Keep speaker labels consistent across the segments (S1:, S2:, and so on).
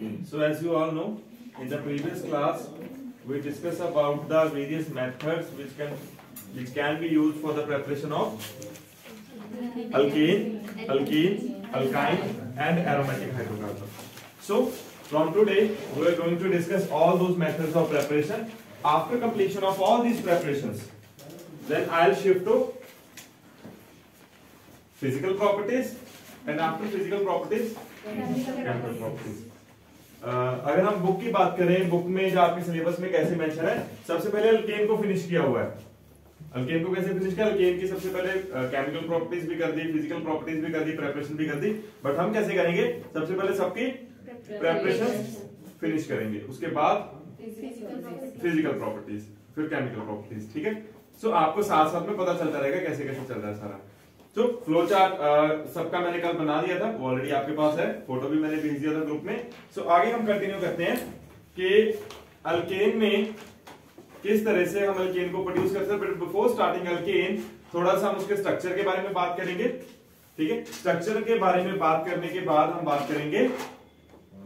S1: So as you all know, in the previous class we discussed about the various methods which can be used for the preparation of alkane, alkene, alkyne and aromatic hydrocarbon. So from today we are going to discuss all those methods of preparation. After completion of all these preparations, then I'll shift to physical properties, and after physical properties chemical properties. अगर हम book की बात करें, book में जो आपके syllabus में कैसे मेंशन है, सबसे पहले अल्केन को फिनिश किया हुआ है। अल्केन को कैसे फिनिश किया? अल्केन की सबसे पहले केमिकल प्रॉपर्टीज भी कर दी, फिजिकल प्रॉपर्टीज भी कर दी, प्रेपरेशन भी कर दी। बट हम कैसे करेंगे? सबसे पहले सबकी प्रेपरेशन फिनिश करेंगे, उसके बाद फिजिकल प्रॉपर्टीज, फिर केमिकल प्रॉपर्टीज। ठीक है। सो आपको साथ साथ में पता चलता रहेगा कैसे कैसे चल रहा है सारा। तो फ्लो चार्ट सबका मैंने कल बना दिया था, वो ऑलरेडी आपके पास है, फोटो भी मैंने भेज दिया था ग्रुप में। सो आगे हम कंटिन्यू करते हैं कि अल्केन में किस तरह से हम अल्केन को प्रोड्यूस करते हैं। बट बिफोर स्टार्टिंग अल्केन, थोड़ा सा हम उसके स्ट्रक्चर के बारे में बात करेंगे। ठीक है। स्ट्रक्चर के बारे में बात करने के बाद हम बात करेंगे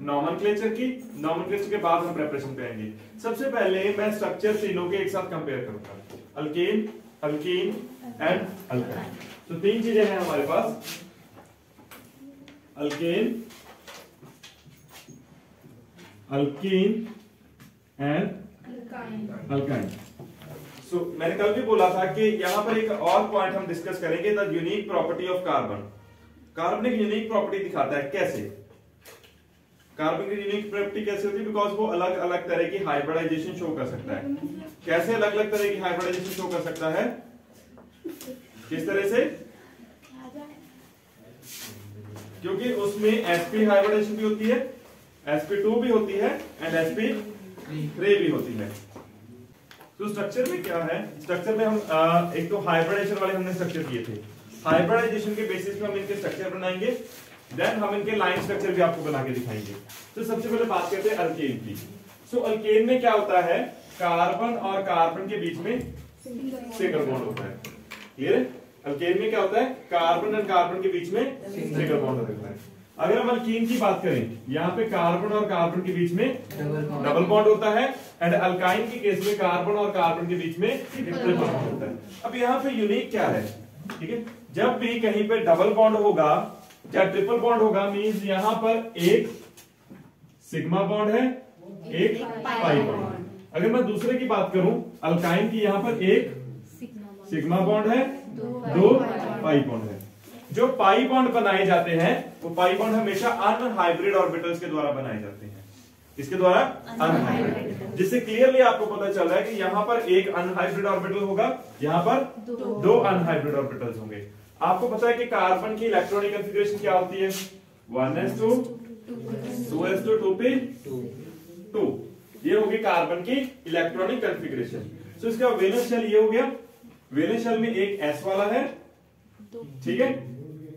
S1: नॉमेनक्लेचर की। नॉमेनक्लेचर के बाद हम प्रिपरेशन पे आएंगे। सबसे पहले मैं स्ट्रक्चर तीनों के एक साथ कंपेयर करूंगा, अल्केन, अल्कीन एंड अल्काइन। तो तीन चीजें हैं हमारे पास, अल्केन, अल्कीन एंड अल्काइन। सो मैंने कल भी बोला था कि यहां पर एक और पॉइंट हम डिस्कस करेंगे, the unique property of carbon. Carbon एक यूनिक प्रॉपर्टी दिखाता है। कैसे? कार्बन की यूनिक प्रॉपर्टी कैसे होती है? बिकॉज वो अलग अलग तरह की हाइब्रिडाइजेशन शो कर सकता है। कैसे अलग अलग तरह की हाइब्रिडाइजेशन शो कर सकता है? किस तरह से? क्योंकि उसमें sp हाइब्रिडाइजेशन भी होती है, sp2 भी होती है एंड sp3 भी होती है। तो स्ट्रक्चर में क्या है? स्ट्रक्चर में हम एक तो हाइब्रिडाइजेशन वाले हमने स्ट्रक्चर किए थे। हाइब्रिडाइजेशन के बेसिस पे हम इनके स्ट्रक्चर बनाएंगे, देन हम इनके लाइन स्ट्रक्चर भी आपको बना के दिखाएंगे। तो सबसे पहले बात करते हैं अल्केन की। सो अल्केन में क्या होता है? कार्बन और कार्बन के बीच में सिंगल बॉन्ड होता है। क्लियर है? अल्केन में क्या होता है? कार्बन और कार्बन के बीच में सिंगल बॉन्ड होता है। अगर हम अल्कीन की बात करें, यहाँ पे कार्बन और कार्बन के बीच में डबल बॉन्ड होता है, एंड अल्काइन के केस में कार्बन और कार्बन के बीच में ट्रिपल बॉन्ड होता है। अब यहाँ पे यूनिक क्या है? ठीक है, जब भी कहीं पे डबल बॉन्ड होगा या ट्रिपल बॉन्ड होगा, मींस यहाँ पर एक सिग्मा बॉन्ड है, एक पाई बॉन्ड। अगर मैं दूसरे की बात करूं, अल्काइन की, यहाँ पर एक सिग्मा बॉन्ड है, दो पाई बॉन्ड है। जो पाई बॉन्ड बनाए जाते हैं वो पाई बॉन्ड हमेशा अनहाइब्रिड ऑर्बिटल्स के द्वारा बनाए जाते हैं। इसके द्वारा अनहाइब्रिड, जिससे क्लियरली आपको पता चल रहा है कि यहां पर एक अनहाइब्रिड ऑर्बिटल होगा, यहां पर दो अनहाइब्रिड ऑर्बिटल्स होंगे। आपको पता है कि कार्बन की इलेक्ट्रॉनिक कॉन्फ़िगरेशन क्या होती है? 1s2 2s2 2p2। ये होगी कार्बन की इलेक्ट्रॉनिक कॉन्फ़िगरेशन। सो इसका वैलेंस शेल ये हो गया। वैलेंस शेल में एक s वाला है, ठीक है,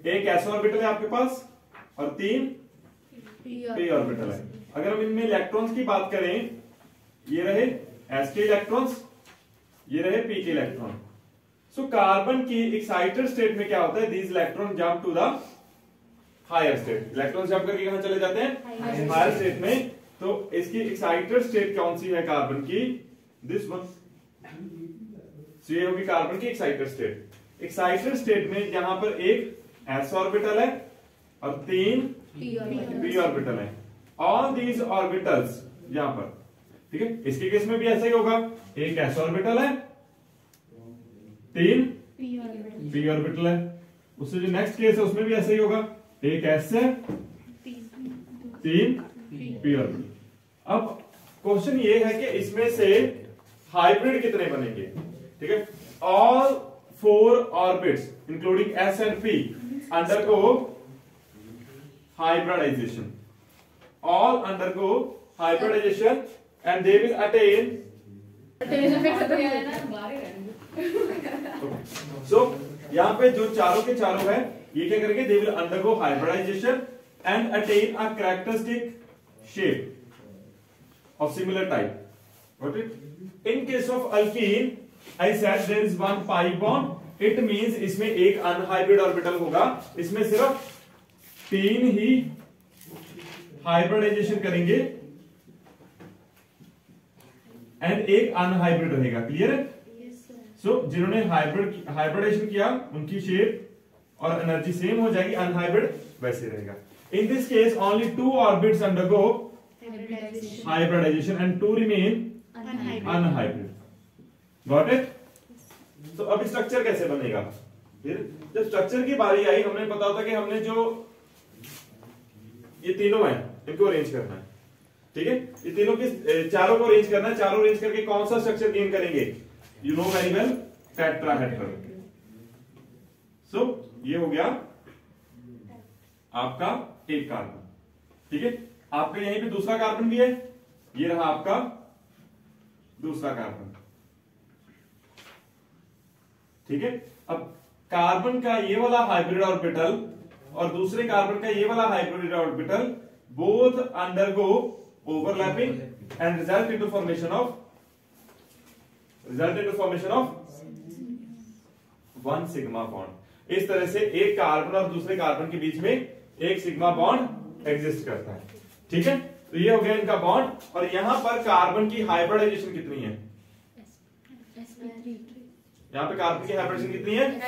S1: एक s ऑर्बिटल है आपके पास और 3 p ऑर्बिटल है। अगर हम इनमें इलेक्ट्रॉन्स की बात करें, ये रहे s के इलेक्ट्रॉन्स, ये रहे p के इलेक्ट्रॉन। सो कार्बन की एक्साइटेड स्टेट में क्या होता है? These electron jump to the higher state. Electron jump करके कहां चले जाते हैं? हायर स्टेट में। तो इसकी एक्साइटेड स्टेट कौन सी है कार्बन की? This one. सो ये होगी कार्बन की एक्साइटेड स्टेट। एक्साइटेड स्टेट में यहां पर एक s ऑर्बिटल है और 3 p ऑर्बिटल है। ऑल दीज ऑर्बिटल्स यहां पर, ठीक है, इसके केस में भी ऐसा ही होगा, एक s ऑर्बिटल है, 3 p ऑर्बिटल है। उससे जो नेक्स्ट केस है उसमें भी ऐसा ही होगा, एक s है, 3 p ऑर्बिटल। अब क्वेश्चन ये है कि इसमें से हाइब्रिड कितने बनेंगे? ठीक है, all 4 orbits including s and p undergo hybridization. All undergo hybridization and they will attain. So यहाँ पे जो चारों के चारों है, ये क्या करेंगे? They will undergo hybridization and attain a characteristic shape of similar type. Got it? In case of alkene, I said there is one pi bond. It means इसमें एक अनहाइब्रिड ऑर्बिटल होगा, इसमें सिर्फ 3 ही हाइब्रिडाइजेशन करेंगे एंड एक unhybrid रहेगा। Clear है? सो जिन्होंने हाइब्रिडाइजेशन किया उनकी शेप और एनर्जी सेम हो जाएगी, अनहाइब्रिड वैसे रहेगा। In this case only 2 orbits undergo hybridization and 2 remain unhybrid. Got it? तो अब स्ट्रक्चर कैसे बनेगा? फिर जब स्ट्रक्चर की बारी आई, हमने पता था कि हमने जो ये तीनों हैं इनको अरेंज करना है। ठीक है, ये तीनों के चारों को अरेंज करना है। चारों अरेंज करके कौन सा स्ट्रक्चर गेन करेंगे? You know very well, tetrahedral. So ये हो गया आपका एक कार्बन। ठीक है, आपके यहीं पे दूसरा कार्बन भी है, ये रहा आपका दूसरा कार्बन। ठीक है, अब कार्बन का ये वाला हाइब्रिड ऑर्बिटल और दूसरे कार्बन का ये वाला hybrid orbital both undergo overlapping and result into formation of 1 sigma bond. इस तरह से एक कार्बन और दूसरे कार्बन के बीच में एक सिग्मा बॉन्ड एग्जिस्ट करता है। ठीक है, तो ये हो गया इनका बॉन्ड। और यहां पर कार्बन की हाइब्रिडाइजेशन कितनी है? यहाँ पे कार्बन की हाइब्रिडेशन कितनी है?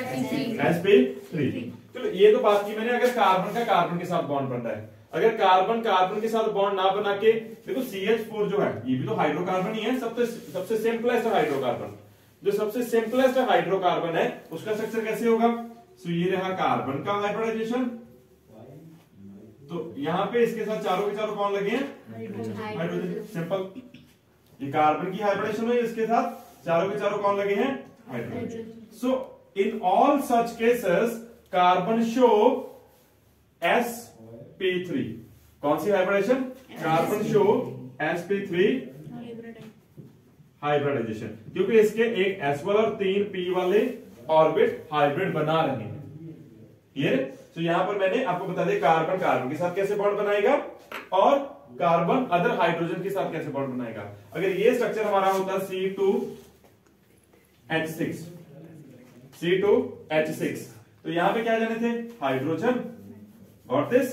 S1: sp3। चलो ये तो बात की मैंने, अगर कार्बन का कार्बन के साथ बॉन्ड बन रहा है, अगर कार्बन कार्बन के साथ बॉन्ड ना बना के, देखो CH4 जो है ये भी तो हाइड्रोकार्बन ही है, सबसे सिंपलेस्ट हाइड्रोकार्बन। जो सबसे सिंपलेस्ट हाइड्रोकार्बन है उसका स्ट्रक्चर कैसे होगा? सो ये रहा कार्बन का हाइब्रिडाइजेशन, तो यहां पे इसके साथ चारों के चारों कौन लगे हैं? हाइड्रोजन। सिंपल, ये कार्बन की हाइब्रिडेशन हुई, इसके साथ चारों के चारों कौन लगे हैं? Hydrogen. So in all such cases carbon show sp3। कौन सी hybridisation? Carbon show sp3 hybridisation, क्योंकि इसके एक s वाला और 3 p वाले ऑर्बिट हाइब्रिड बना रहे हैं। क्लियर? तो यहां पर मैंने आपको बता दिया कार्बन कार्बन के साथ कैसे बॉन्ड बनाएगा और कार्बन अदर हाइड्रोजन के साथ कैसे बॉन्ड बनाएगा। अगर ये स्ट्रक्चर हमारा होता C2H6, तो यहां पे क्या जाने थे? हाइड्रोजन। Got this?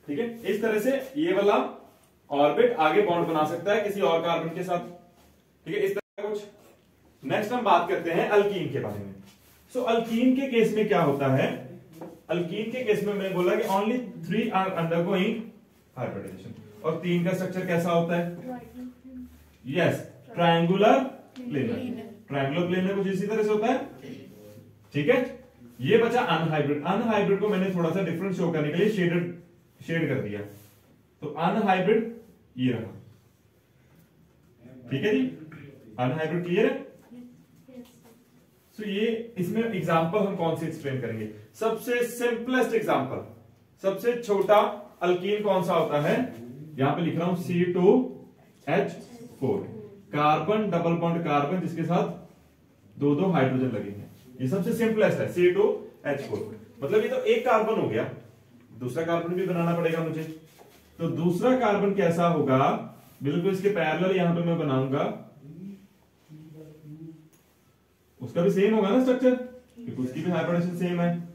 S1: ठीक है, इस तरह से ये वाला ऑर्बिट आगे बॉन्ड बना सकता है किसी और कार्बन के साथ। ठीक है, इस तरह का कुछ। नेक्स्ट हम बात करते हैं अल्कीन के बारे में। सो अल्कीन के केस में क्या होता है? अल्कीन के केस में मैंने बोला कि ओनली 3 आर अंडरगोइंग हाइब्रिडाइजेशन, और 3 का स्ट्रक्चर कैसा होता है? Yes, triangular planar. Triangular planar कुछ इसी तरह से होता है। ठीक है, ये बचा अनहाइब्रिड। अनहाइब्रिड को मैंने थोड़ा सा डिफरेंट शो करने के लिए शेड कर दिया, तो अनहाइब्रिड ये रहा। ठीक है जी, अनहाइब्रिड क्लियर है? तो ये इसमें एग्जांपल हम कौन से एक्सप्लेन करेंगे? सबसे सिंपलेस्ट एग्जांपल, सबसे छोटा अल्कीन कौन सा होता है? यहां पे लिख रहा हूं C2H4, carbon double bond carbon जिसके साथ 2 हाइड्रोजन लगे हैं। ये सबसे सिंपलेस्ट है C2H4। मतलब ये तो एक कार्बन हो गया, दूसरा कार्बन भी बनाना पड़ेगा मुझे। तो दूसरा कार्बन कैसा होगा? बिल्कुल इसके पैरेलल यहां पे मैं बनाऊंगा, उसका भी सेम होगा ना स्ट्रक्चर, क्योंकि उसकी भी हाइब्रिडेशन सेम है।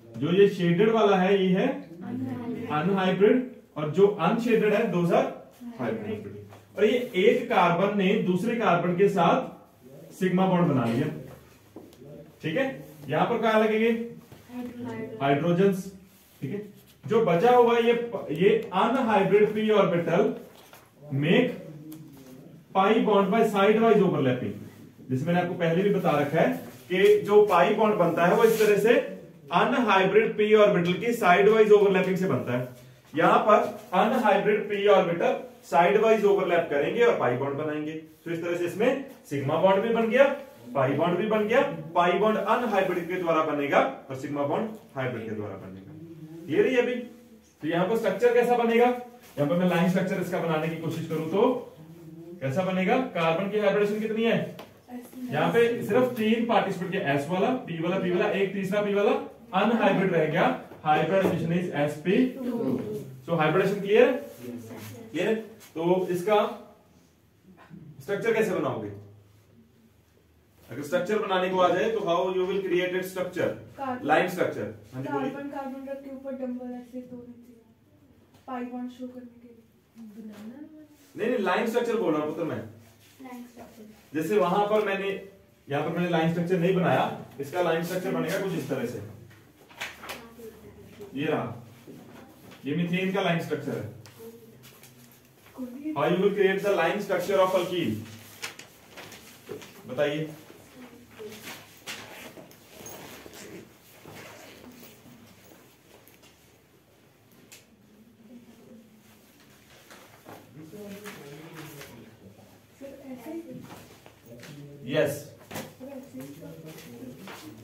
S1: जो ये शेडेड वाला है ये है अनहाइब्रिड, और जो अनशेडेड है दोज आर हाइब्रिड। और ये एक कार्बन ने दूसरे कार्बन के साथ सिग्मा बॉन्ड बना लिया। ठीक है, यहां पर क्या लगेंगे? हाइड्रोजन्स। ठीक है, जो बचा हुआ ये unhybrid p orbital make pi bond by side wise overlapping. जिसे मैंने आपको पहले भी बता रखा है कि जो पाई बॉन्ड बनता है वो इस तरह से अनहाइब्रिड p ऑर्बिटल की साइड वाइज ओवरलैपिंग से बनता है। यहां पर unhybrid p orbital side wise overlap करेंगे और पाई बॉन्ड बनाएंगे। तो इस तरह से इसमें सिग्मा बॉन्ड भी बन गया, पाई बॉन्ड भी बन गया। पाई बॉन्ड अनहाइब्रिड के द्वारा बनेगा और सिग्मा बॉन्ड हाइब्रिड के द्वारा बनेगा। ये रही अभी। तो यहां पर स्ट्रक्चर कैसा बनेगा? यहां पर मैं लाइन स्ट्रक्चर इसका बनाने की कोशिश करूं तो कैसा बनेगा? कार्बन की हाइब्रिडेशन कितनी है? यहाँ पे सिर्फ 3 पार्टिसिपेंट के S वाला, P वाला, P वाला, एक तीसरा P वाला अनहाइब्रिड रह गया। Hybridisation is sp2। So hybridisation clear? Clear? तो इसका स्ट्रक्चर कैसे बनाओगे? अगर स्ट्रक्चर बनाने को आ जाए तो how you will create it structure? Line structure.
S2: Carbon carbon रख के ऊपर डबल ऐसे तोड़ने चाहिए। पाई बॉन्ड शो करने के लिए
S1: नहीं, लाइन स्ट्रक्चर बोल रहा हूँ पुत्र मैं।
S2: लाइन स्ट्रक्चर,
S1: जैसे वहां पर मैंने, यहाँ पर मैंने लाइन स्ट्रक्चर नहीं बनाया, इसका लाइन स्ट्रक्चर बनेगा कुछ इस तरह से। ये रहा, ये मीथेन का लाइन स्ट्रक्चर है। How you will create the line structure of alkyne, बताइए। यस,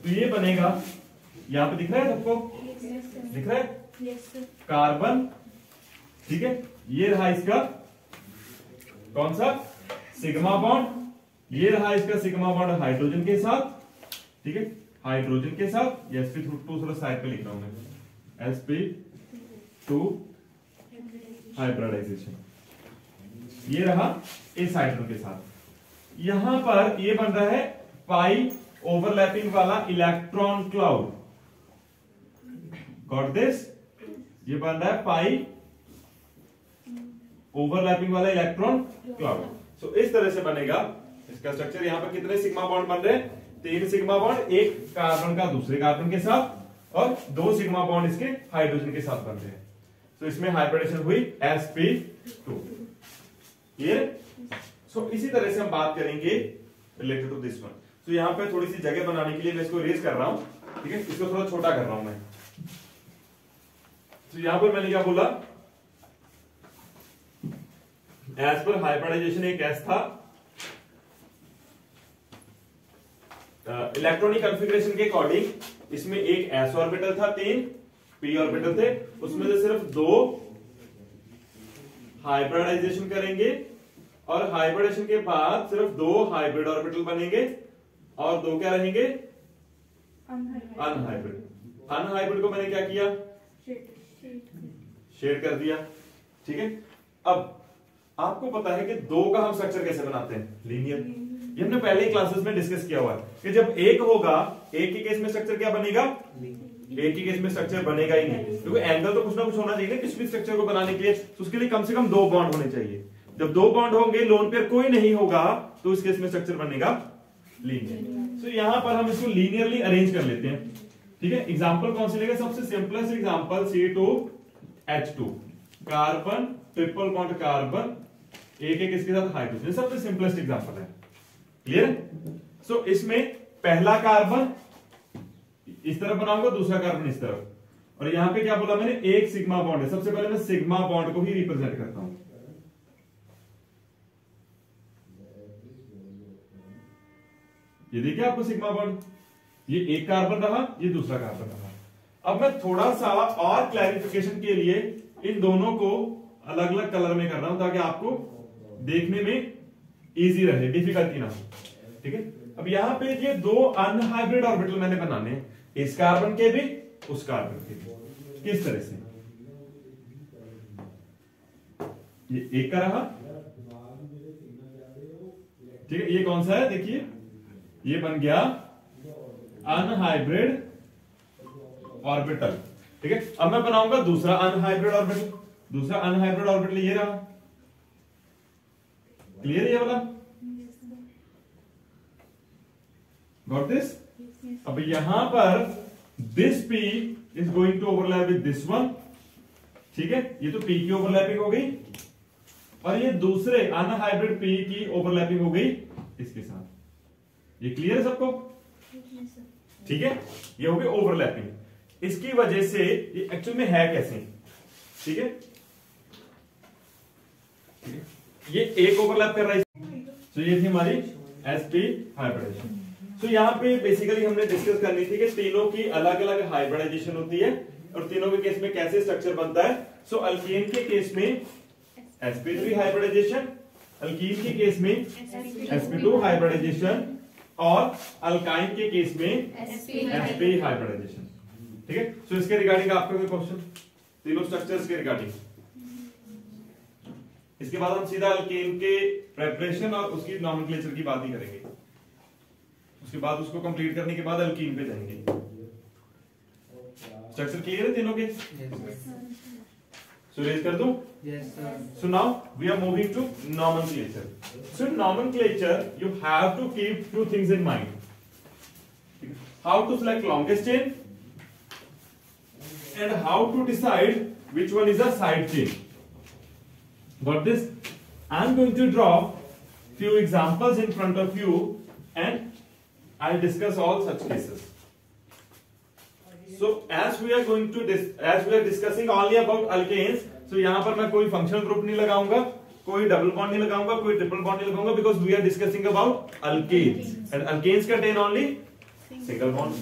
S1: तो ये बनेगा, यहां पे दिख रहा है सबको, दिख रहा है कार्बन, ठीक है। ये रहा इसका कौन सा, सिग्मा बॉन्ड। ये रहा इसका सिग्मा बॉन्ड हाइड्रोजन के साथ, ठीक है, हाइड्रोजन के साथ। ये sp2 थोड़ा साइड पे लिख रहा हूं मैं, sp2 हाइब्रिडाइजेशन। ये रहा इस हाइड्रोजन के साथ। यहां पर ये बन रहा है पाई ओवरलैपिंग वाला इलेक्ट्रॉन क्लाउड, गॉट दिस। ये बन रहा है पाई ओवरलैपिंग वाला इलेक्ट्रॉन क्लाउड। सो इस तरह से बनेगा इसका स्ट्रक्चर। यहां पर कितने सिग्मा बॉन्ड बन रहे हैं, 3 सिग्मा बॉन्ड, एक कार्बन का दूसरे कार्बन के साथ, और 2 सिग्मा बॉन्ड इसके हाइड्रोजन के साथ बन रहे हैं। तो इसमें हाइब्रिडेशन हुई sp2। ये सो इसी तरह से हम बात करेंगे रिलेटेड टू दिस वन। तो यहां पे थोड़ी सी जगह बनाने के लिए मैं इसको इरेज कर रहा हूं, ठीक है, इसको थोड़ा छोटा कर रहा हूं मैं। तो यहां पर मैंने क्या बोला, एज पर हाइब्रिडाइजेशन एक एस था, इलेक्ट्रॉनिक कॉन्फ़िगरेशन के अकॉर्डिंग इसमें एक s ऑर्बिटल था, 3 p ऑर्बिटल थे, उसमें से सिर्फ 2 हाइब्रिडाइजेशन करेंगे, और हाइब्रिडेशन के बाद सिर्फ 2 हाइब्रिड ऑर्बिटल बनेंगे, और 2 क्या रहेंगे, अनहाइब्रिड। अनहाइब्रिड को मैंने क्या किया, शेड कर दिया, ठीक है। अब आपको पता है कि 2 का हम स्ट्रक्चर कैसे बनाते हैं, लीनियर। ये हमने पहले ही क्लासेस में डिस्कस किया हुआ है कि जब एक होगा, एक के केस में स्ट्रक्चर क्या बनेगा, एक ही केस में स्ट्रक्चर बनेगा ही नहीं, क्योंकि एंगल तो कुछ ना कुछ होना चाहिए किसी भी स्ट्रक्चर को बनाने के लिए। तो उसके लिए कम से कम 2 बॉन्ड होने चाहिए। जब 2 बॉन्ड होंगे, लोन पेयर कोई नहीं होगा, तो इस केस में स्ट्रक्चर बनेगा लीनियर। तो यहां पर हम इसको लीनियरली अरेंज कर लेते हैं, ठीक है। एग्जांपल कौन से लेगा, सबसे simplest example C2H2, carbon triple bond carbon, एक एक इसके साथ हाइड्रोजन, सबसे सिंपलेस्ट एग्जांपल है, क्लियर। सो इसमें पहला कार्बन इस तरफ बनाऊंगा, दूसरा कार्बन इस तरफ, और यहां पे क्या बोला मैंने, एक सिग्मा बॉन्ड है। सबसे पहले मैं सिग्मा बॉन्ड को ही रिप्रेजेंट करता हूं। ये देखिए आपको सिग्मा बॉन्ड, ये एक कार्बन रहा, ये दूसरा कार्बन रहा। अब मैं थोड़ा सा और क्लैरिफिकेशन के लिए इन दोनों को अलग अलग कलर में कर रहा हूं, ताकि आपको देखने में इजी रहे, डिफिकल्टी ना हो, ठीक है। अब यहां पे ये 2 अनहाइब्रिड ऑर्बिटल मैंने बनाने हैं, इस कार्बन के भी, उस कार्बन के भी। किस तरह से, ये एक का रहा, ठीक है। ये कौन सा है, देखिए, ये बन गया अनहाइब्रिड ऑर्बिटल, ठीक है। अब मैं बनाऊंगा दूसरा अनहाइब्रिड ऑर्बिटल, दूसरा अनहाइब्रिड ऑर्बिटल ये रहा, क्लियर है ये वाला, गॉट दिस। अब यहां पर this P is going to overlap with this one, ठीक है। ये तो P की ओवरलैपिंग हो गई, और ये दूसरे अनहाइब्रिड P की ओवरलैपिंग हो गई इसके साथ। ये क्लियर है सबको, ठीक है। ये हो गई ओवरलैपिंग। इसकी वजह से ये एक्चुअल में है कैसे, ठीक है, ये एक ओवरलैप कर रहा है। तो ये थी हमारी sp हाइब्रिडाइजेशन। तो यहाँ पे बेसिकली हमने डिस्कस करनी थी कि तीनों की अलग अलग हाइब्रिडाइजेशन होती है, और तीनों के केस में कैसे स्ट्रक्चर बनता है। सो अल्केन के केस में sp3 हाइब्रिडाइजेशन, अल्कीन के केस में sp2 हाइब्रिडाइजेशन, और अल्काइन के केस में sp हाइब्रिडाइजेशन, ठीक है। सो इसके रिगार्डिंग आपका कोई क्वेश्चन, तीनों स्ट्रक्चर्स के रिगार्डिंग। इसके बाद हम सीधा अल्केन के प्रेपरेशन और उसकी नॉमेनक्लेचर की बात ही करेंगे। उसके बाद उसको कंप्लीट करने के बाद अल्कीन पे जाएंगे। स्ट्रक्चर क्लियर है तीनों के। सो रेज कर दूं?
S3: Yes, sir.
S1: So now we are moving to nomenclature. So in nomenclature, you have to keep two things in mind. How to select longest chain and how to decide which one is a side chain. Got this? I am going to draw few examples in front of you and I'll discuss all such cases. So as we are discussing only about alkanes, so यहाँ पर मैं कोई functional group नहीं लगाऊंगा, कोई double bond नहीं लगाऊंगा, कोई ट्रिपल बॉन्ड नहीं लगाऊंगा, because we are discussing about alkanes and alkanes contain only single bond.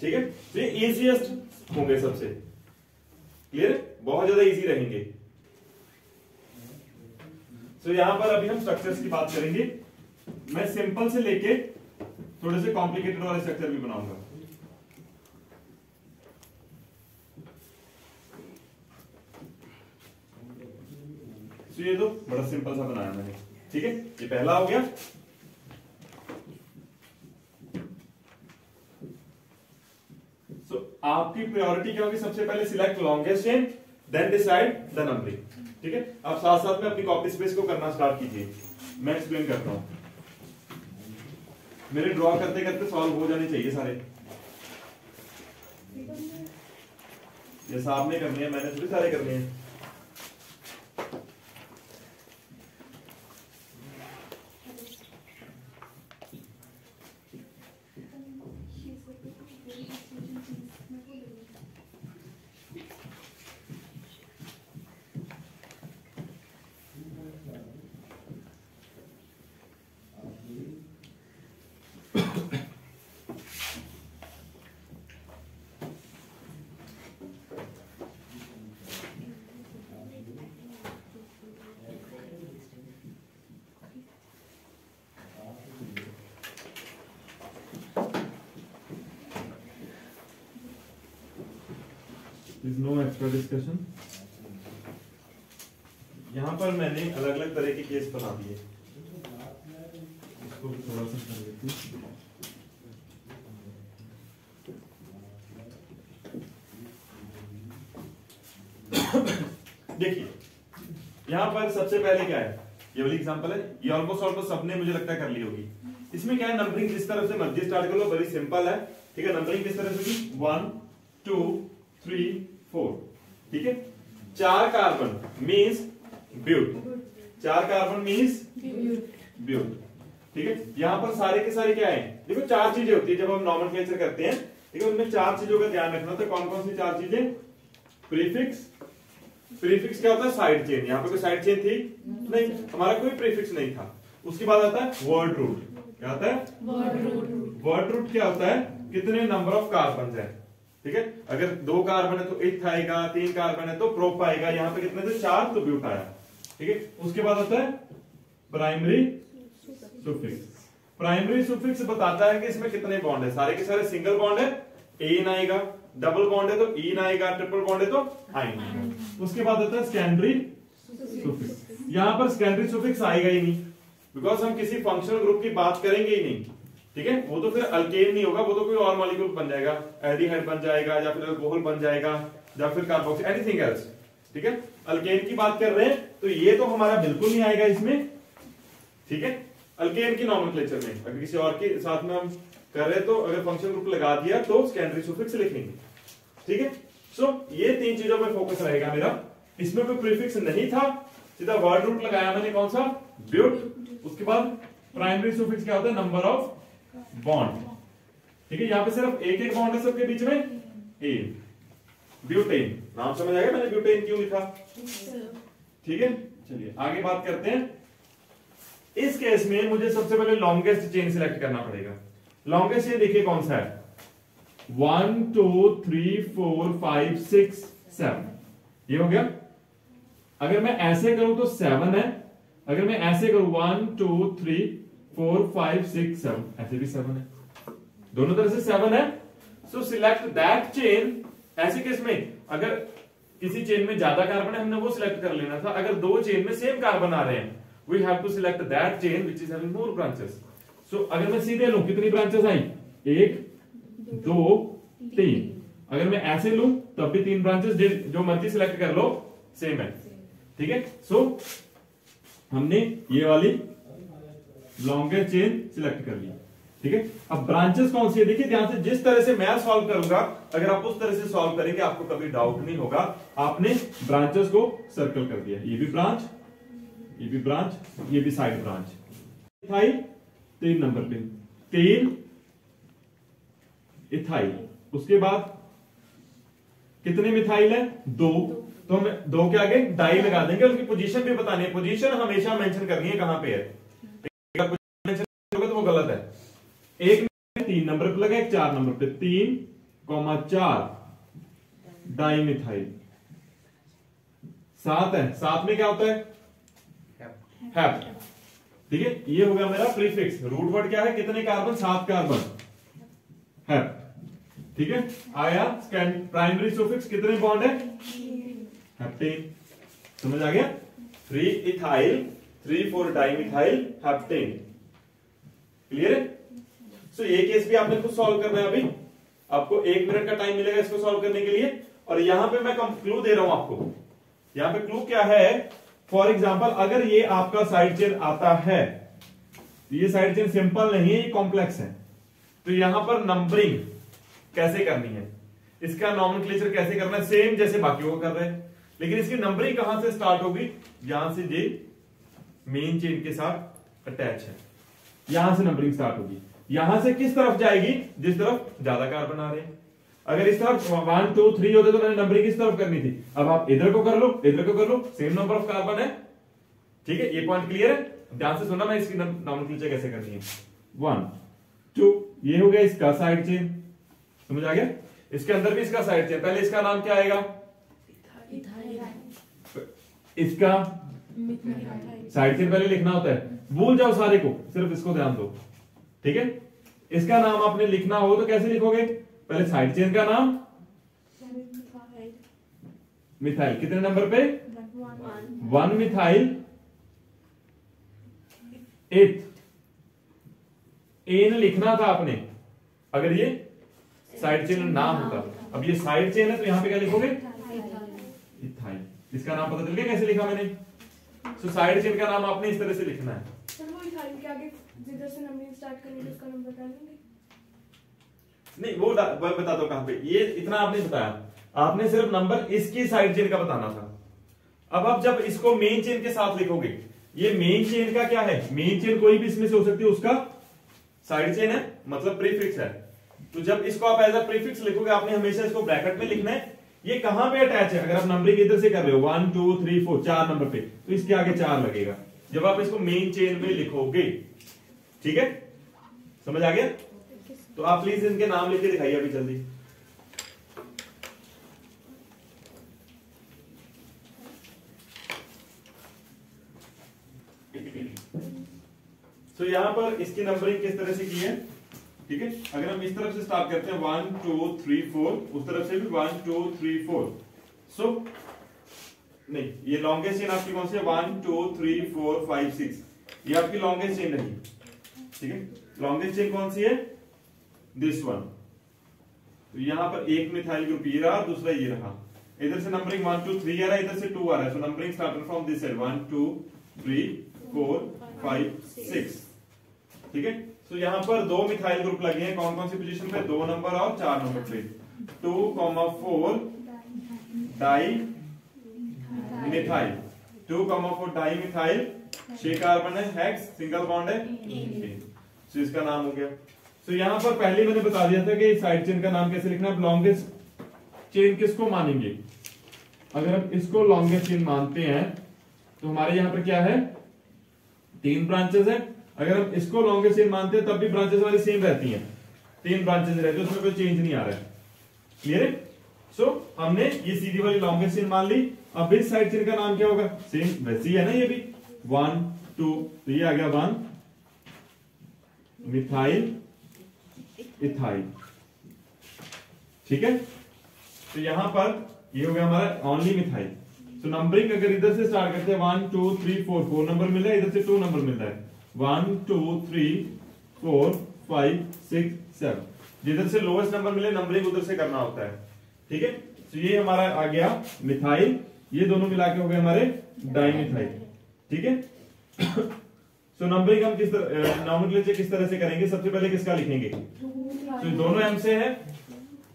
S1: ठीक है, तो ये इजीएस्ट होंगे सबसे. क्लियर है? बहुत ज्यादा इजी रहेंगे. तो यहां पर अभी हम स्ट्रक्चर्स की बात करेंगे. मैं सिंपल से लेके थोड़े से कॉम्प्लिकेटेड वाले स्ट्रक्चर भी बनाऊंगा. तो ये तो बड़ा सिंपल सा बनाया मैंने. ठीक है, ये पहला हो गया. सो आपकी प्रायोरिटी क्या होगी? सबसे पहले select longest chain, then decide the numbering. ठीक है, आप साथ साथ में अपनी कॉपी स्पेस को करना स्टार्ट कीजिए. मैं एक्सप्लेन करता हूं. मेरे ड्रॉ करते करते सॉल्व हो जाने चाहिए सारे. ये साहब ने करनी है, मैंने थोड़ी सारे करने हैं. There's no extra discussion. यहां पर मैंने अलग अलग तरह के केस बना दिए. इसको थोड़ा सा कर लेते हैं. देखिए यहां पर सबसे पहले क्या है, ये वाली एग्जांपल है. ये ऑलमोस्ट सबने मुझे लगता है कर ली होगी. इसमें क्या है, नंबरिंग जिस तरफ से मर्जी स्टार्ट कर लो, बड़ी सिंपल है. ठीक है, नंबरिंग किस तरह से होगी? 1 2 3 4. ठीक है, 4 carbon means but. 4 carbon means but. ठीक है, यहां पर सारे के सारे क्या है? देखो 4 चीजें होती है जब हम नॉमेनक्लेचर करते हैं. ठीक है, उनमें 4 चीजों का ध्यान रखना. तो कौन कौन सी 4 चीजें? प्रीफिक्स. प्रीफिक्स क्या होता है? Side chain. यहां पर कोई साइड चेन थी नहीं, हमारा कोई प्रीफिक्स नहीं था. उसके बाद आता है वर्ड रूट. क्या आता है? वर्ड रूट क्या होता है? कितने नंबर ऑफ कार्बन है. ठीक है, अगर 2 कार्बन है तो इथ आएगा, 3 कार्बन है तो प्रोप आएगा. यहां पे कितने थे? 4, तो ब्यूट आया. ठीक है, उसके बाद आता है प्राइमरी सुफिक्स. प्राइमरी सुफिक्स बताता है कि इसमें कितने बॉन्ड है. सारे के सारे सिंगल बॉन्ड है, एन आएगा. डबल बॉन्ड है तो इन आएगा. ट्रिपल बॉन्ड है तो आइन आएगा. उसके बाद आता है सेकेंडरी सुफिक्स. यहां पर सेकेंडरी सुफिक्स आएगा ही नहीं, बिकॉज हम किसी फंक्शनल ग्रुप की बात करेंगे ही नहीं. ठीक है, वो तो फिर अल्केन नहीं होगा, वो तो कोई और मॉलिक्यूल बन जाएगा. एल्डिहाइड बन जाएगा, या फिर अल्कोहल बन जाएगा, या फिर कार्बोक्सी, एनीथिंग एल्स. ठीक है, अल्केन की बात कर रहे हैं तो ये तो हमारा बिल्कुल नहीं आएगा इसमें. ठीक है, अल्केन की नॉमेनक्लेचर में अगर किसी और के साथ में हम कर रहे हैं तो अगर फंक्शन ग्रुप लगा दिया तो सेकेंडरी सुफिक्स लिखेंगे. ठीक है, सो ये 3 चीजों पे फोकस रहेगा मेरा. इसमें कोई प्रीफिक्स नहीं था, सीधा वर्ड रूट लगाया मैंने. कौन सा? ब्यूट. उसके बाद प्राइमरी सुफिक्स क्या होता है? Number of bond. ठीक है, यहां पे सिर्फ एक बॉन्ड है सबके बीच में, ए. ब्यूटेन नाम समझ आएगा मैंने ब्यूटेन क्यों लिखा. ठीक है, चलिए आगे बात करते हैं. इस केस में मुझे सबसे पहले लॉन्गेस्ट चेन सिलेक्ट करना पड़ेगा. लॉन्गेस्ट चेन देखिए कौन सा है? 1 2 3 4 5 6 7. ये हो गया. अगर मैं ऐसे करूं तो 7 है. अगर मैं ऐसे करूं 1 2 3 4 5 6 7, ऐसे भी 7 है. दोनों तरह से 7 है. सो सिलेक्ट दैट चेन. ऐसे केस में अगर किसी चेन में ज्यादा कार्बन है, हमने वो सिलेक्ट कर लेना था. अगर 2 चेन में सेम कार्बन आ रहे हैं, we have to select that chain which is having more branches. So अगर मैं सीधे लूं, कितनी ब्रांचेस आई? 1 2 3. अगर मैं ऐसे लूं तब भी 3 ब्रांचेस. जो मर्जी सिलेक्ट कर लो, सेम है, ठीक है। सो हमने ये वाली लॉन्गेस्ट चेन सिलेक्ट कर ली, ठीक है। अब ब्रांचेस कौन सी है देखिए ध्यान से, जिस तरह से मैं सॉल्व करूंगा अगर आप उस तरह से सॉल्व करेंगे आपको कभी डाउट नहीं होगा। आपने ब्रांचेस को सर्कल कर दिया, ये भी ब्रांच, ये भी ब्रांच, ये भी साइड ब्रांच। इथाइल 3 नंबर पे 3 इथाइल, उसके बाद कितने मिथाइल है 2, तो हम 2 के आगे डाई लगा देंगे, उसकी पोजीशन भी बतानी है, पोजीशन हमेशा मेंशन करनी है कहां पे है, अगर पोजीशन मेंशन होगा तो वो गलत है। एक में 3 नंबर पे लगा, एक 4 नंबर पे 3,4 डाई मिथाइल। 7 है, 7 में क्या होता है हैप, ठीक है। ये हो गया मेरा प्रीफिक्स, रूट वर्ड क्या है, कितने कार्बन 7 कार्बन हैप, ठीक है। आया प्राइमरी सुफिक्स, कितने बॉन्ड है हेप्टेन, समझ आ गया। 3 इथाइल 3 4 डाइमिथाइल हेप्टेन, क्लियर है। सो ये केस भी आपने खुद सॉल्व करना है, अभी आपको 1 मिनट का टाइम मिलेगा इसको सॉल्व करने के लिए। और यहां पे मैं क्लू दे रहा हूं आपको, यहां पे क्लू क्या है, फॉर एग्जांपल अगर ये आपका साइड चेन आता है, ये साइड चेन सिंपल नहीं है, ये कॉम्प्लेक्स है, तो यहां पर नंबरिंग कैसे करनी है, इसका नॉमेनक्लेचर कैसे करना है, सेम जैसे बाकी को कर रहे हैं, लेकिन इसकी नंबरिंग कहां से स्टार्ट होगी, यहां से ये मेन चेन के साथ अटैच है, यहां से नंबरिंग स्टार्ट होगी। यहां से किस तरफ जाएगी, जिस तरफ ज्यादा कार्बन आ रहे हैं। अगर इस तरफ 1 2 3 होते तो मैंने नंबरिंग किस तरफ करनी थी, अब आप इधर को कर लो, इधर को कर लो, सेम नंबर ऑफ कार्बन है, ठीक है। ये पॉइंट क्लियर है, ध्यान से सुनना मैं इसकी नॉमेनक्लेचर कैसे करनी है। 1 2, ये हो गया इसका साइड चेन, समझ आ गया। इसके अंदर भी इसका साइड चेन, पहले इसका नाम क्या आएगा, इसका साइड चेन पहले लिखना होता है, भूल जाओ सारे को, सिर्फ इसको ध्यान दो, ठीक है। इसका नाम आपने लिखना हो तो कैसे लिखोगे, पहले साइड चेन का नाम मिथाइल, कितने नंबर पे 1 मिथाइल 8, एन लिखना था आपने अगर ये साइड चेन नाम होता। अब ये साइड चेन है तो यहां पे क्या लिखोगे इथाइल, इसका नाम पता चल गया कैसे लिखा मैंने। सो साइड चेन का नाम आपने इस तरह से लिखना है।
S2: सर वो इथाइल के आगे जिधर से नंबरिंग स्टार्ट करेंगे उसका नंबर डालेंगे,
S1: नहीं वो बता दो कहां पे, ये इतना आपने बताया, आपने सिर्फ नंबर इसकी साइड चेन का बताना था। अब आप जब इसको मेन चेन के साथ लिखोगे, ये मेन चेन का क्या है, मेन चेन कोई भी इसमें से हो सकती है, उसका साइड चेन है मतलब प्रीफिक्स है। तो जब इसको आप एज अ प्रीफिक्स लिखोगे आपने हमेशा इसको ब्रैकेट में लिखना है। ये कहां पे अटैच है, अगर आप नंबरिंग इधर से कर रहे हो 1 2 3 4 4 नंबर पे, तो इसके आगे 4 लगेगा जब आप इसको मेन चेन में लिखोगे, ठीक है, समझ आ गया। तो आप प्लीज इनके नाम लिख के दिखाइए अभी जल्दी। तो यहां पर इसकी नंबरिंग किस तरह से की है, ठीक है। अगर हम इस तरफ से स्टार्ट करते हैं 1 2 3 4, उस तरफ से भी 1 2 3 4, सो नहीं ये लॉन्गेस्ट चेन आपकी कौन सी है 1 2 3 4 5 6, ये आपकी लॉन्गेस्ट चेन रही, ठीक है। लॉन्गेस्ट चेन कौन सी है, दिस वन। तो यहां पर एक मिथाइल ग्रुप ये रहा, दूसरा ये रहा, इधर से नंबरिंग 1 2 3 आ रहा है, इधर से 2 आ रहा है, so numbering started from this side 1 2 3 4 5 6, ठीक है। तो यहां पर 2 मिथाइल ग्रुप लगे हैं, कौन कौन सी पोजीशन पे, 2 नंबर और 4 नंबर पे, 2,4 di methyl, 2,4 di methyl, 6 carbon है, हेक्स सिंगल बॉन्ड है, तो इसका नाम हो गया। तो यहां पर पहले मैंने बता दिया था कि साइड चेन का नाम कैसे लिखना है। लॉन्गेस्ट चेन किसको मानेंगे, अगर हम इसको लॉन्गेस्ट चेन मानते हैं तो हमारे यहां पर क्या है 3 ब्रांचेस है। अगर हम इसको लॉन्गेस्ट चेन मानते हैं तब भी ब्रांचेस हमारी सेम रहती हैं, 3 ब्रांचेस रहती है, उसमें कोई चेंज नहीं आ रहा है, क्लियर है। सो हमने ये सीधी वाली लॉन्गेस्ट चेन मान ली। अब इस साइड चेन का नाम क्या होगा, सेम वैसी है ना, ये भी 1 2, तो ये आ गया 1 मिथाइल इथाइल, ठीक है। तो यहां पर ये हो गया हमारा ओनली मिथाइल। तो नंबरिंग अगर इधर से स्टार्ट करते हैं 1 2 3 4, 4 नंबर मिल रहा है, इधर से 2 नंबर मिल रहा है, 1 2 3 4 5 6 7, जिधर से लोएस्ट नंबर मिले नंबरिंग उधर से करना होता है, ठीक है। तो ये हमारा आ गया मिथाइल, ये दोनों मिला के हो गए हमारे डाइमिथाइल। ठीक है। सो नंबरिंग हम किस तरह, नॉमेनक्लेचर किस तरह से करेंगे? सबसे पहले किसका लिखेंगे? तो दोनों एम से है।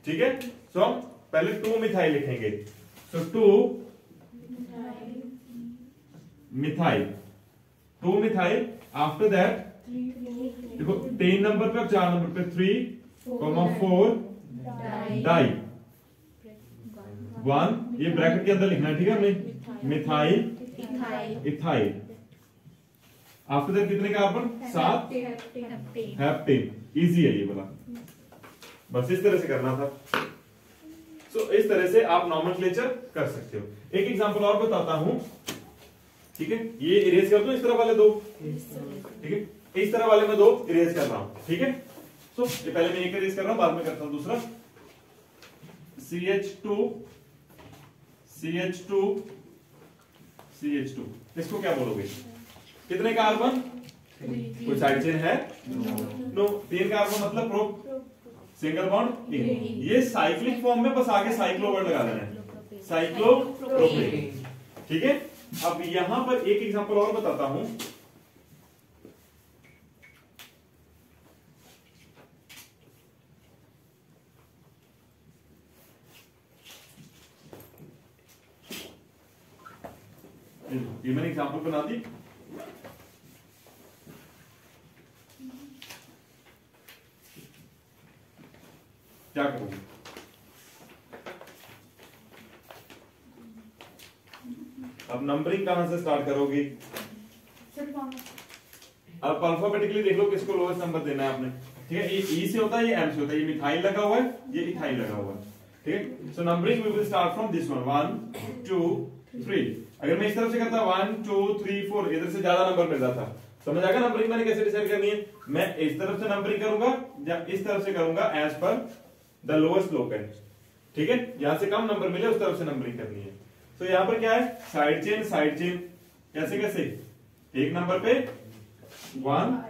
S1: ठीक है। सो हम पहले 2 मिथाइल लिखेंगे। सो 2 मिथाइल, 2 मिथाइल। आफ्टर दैट देखो 3 नंबर पे और 4 नंबर पे 3, 4 डाई 1, ये ब्रैकेट के अंदर लिखना है। ठीक है। हमने मिथाइल इथाइल। आफ्टर दैट कितने कार्बन? 7 हेप्टेन। इजी है ये वाला, बस इस तरह से करना था। सो इस तरह से आप नॉमेनक्लेचर कर सकते हो। एक एग्जांपल और बताता हूं। ठीक है। ये इरेज कर दो इस तरह वाले 2। ठीक है। इस तरह वाले में 2 इरेज कर रहा हूं। ठीक है। सो ये पहले मैं एक इरेज कर रहा हूं, बाद में करता हूं दूसरा। CH2 इसको क्या बोलोगे? कितने कार्बन? कोई साइड चेन है? नो। 3 कार्बन मतलब प्रो, सिंगल बॉन्ड। ये साइक्लिक फॉर्म में, बस आगे साइक्लो वर्ड लगा देना है, साइक्लोप्रोपेन। ठीक है। अब यहां पर एक एग्जांपल और बताता हूं। ये मैंने एग्जांपल बना दी। क्या करूंगी? अब नंबरिंग कहां से स्टार्ट करोगी? अब अल्फाबेटिकली देख लो किसको लोएस्ट नंबर देना है आपने। ठीक है। ये ई से होता है, ये एम से होता है। ये मिथाइल लगा हुआ है, ये इथाइल लगा हुआ है। ठीक है। So numbering we will start from this one, 1 2 3। अगर मैं इस तरफ से करता 1 2 3 4, इधर से ज्यादा नंबर मिल रहा था। समझ आ गया नंबरिंग मैंने कैसे डिसाइड करनी है? मैं इस तरफ से नंबरिंग करूंगा या इस तरफ से करूंगा, as per the lowest locant. ठीक है। यहां से कम नंबर मिले उस तरफ से नंबरिंग करनी है। तो यहां पर क्या है? Side chain, side chain. कैसे कैसे? एक नंबर पे 1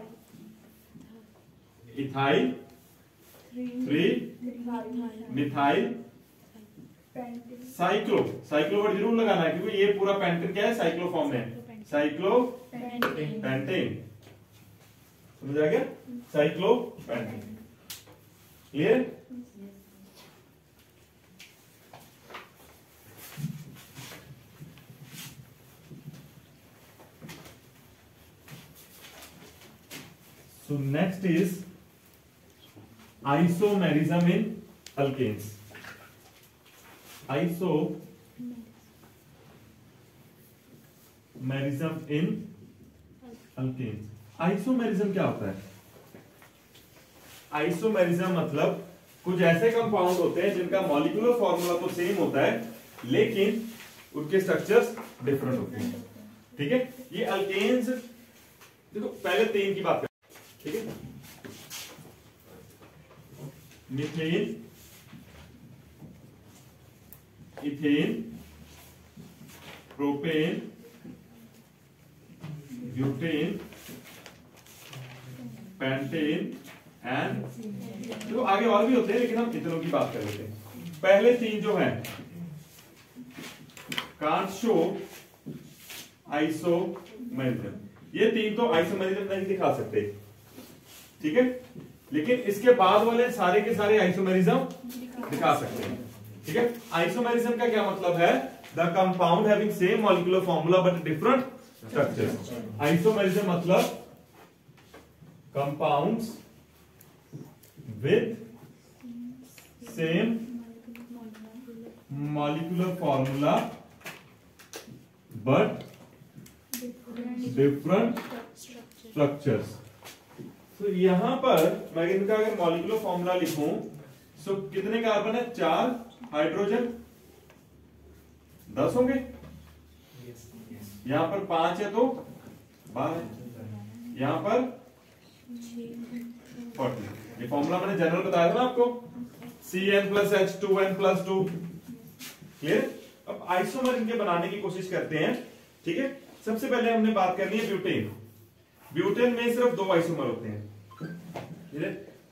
S1: ethyl, 3 methyl, cyclo. Cyclo word जरूर लगाना है क्योंकि ये पूरा पेंटेन क्या है? साइक्लो फॉर्म में है, साइक्लो पेंटेन। समझ आ गया? Cyclo pentane. Clear? So next is isomerism in alkanes. Isomerism in alkanes. Isomerism क्या होता है? आइसोमेरिज्म मतलब कुछ ऐसे कंपाउंड होते हैं जिनका मॉलिक्यूलर फॉर्मूला तो सेम होता है लेकिन उनके स्ट्रक्चर्स डिफरेंट होते हैं। ठीक है। ये अल्केन्स, देखो पहले 3 की बात करें। ठीक है। Methane, ethane, propane, butane, pentane and, देखो आगे और भी होते हैं लेकिन हम इतनों की बात कर लेते हैं। पहले 3 जो हैं कांट शो आइसोमेरिज्म, ये 3 तो आइसोमेरिज्म नहीं दिखा सकते। ठीक है। लेकिन इसके बाद वाले सारे के सारे आइसोमेरिज्म दिखा सकते हैं। ठीक है। आइसोमेरिज्म का क्या मतलब है? The compound having same molecular formula but different structures. Isomerism मतलब compounds with same molecular formula but different structures. तो यहां पर मैं इनका अगर मॉलिक्यूलर फॉर्मूला लिखूं तो कितने कार्बन है? 4, हाइड्रोजन 10 होंगे। यहां पर 5 है तो 12, यहां पर 40। ये फॉर्मूला मैंने जनरल बताया था ना आपको, CN+H2N+2। क्लियर? अब आइसोमर इनके बनाने की कोशिश करते हैं। ठीक है। सबसे पहले हमने बात करनी है ब्यूटेन। ब्यूटेन में सिर्फ 2 आइसोमर होते हैं।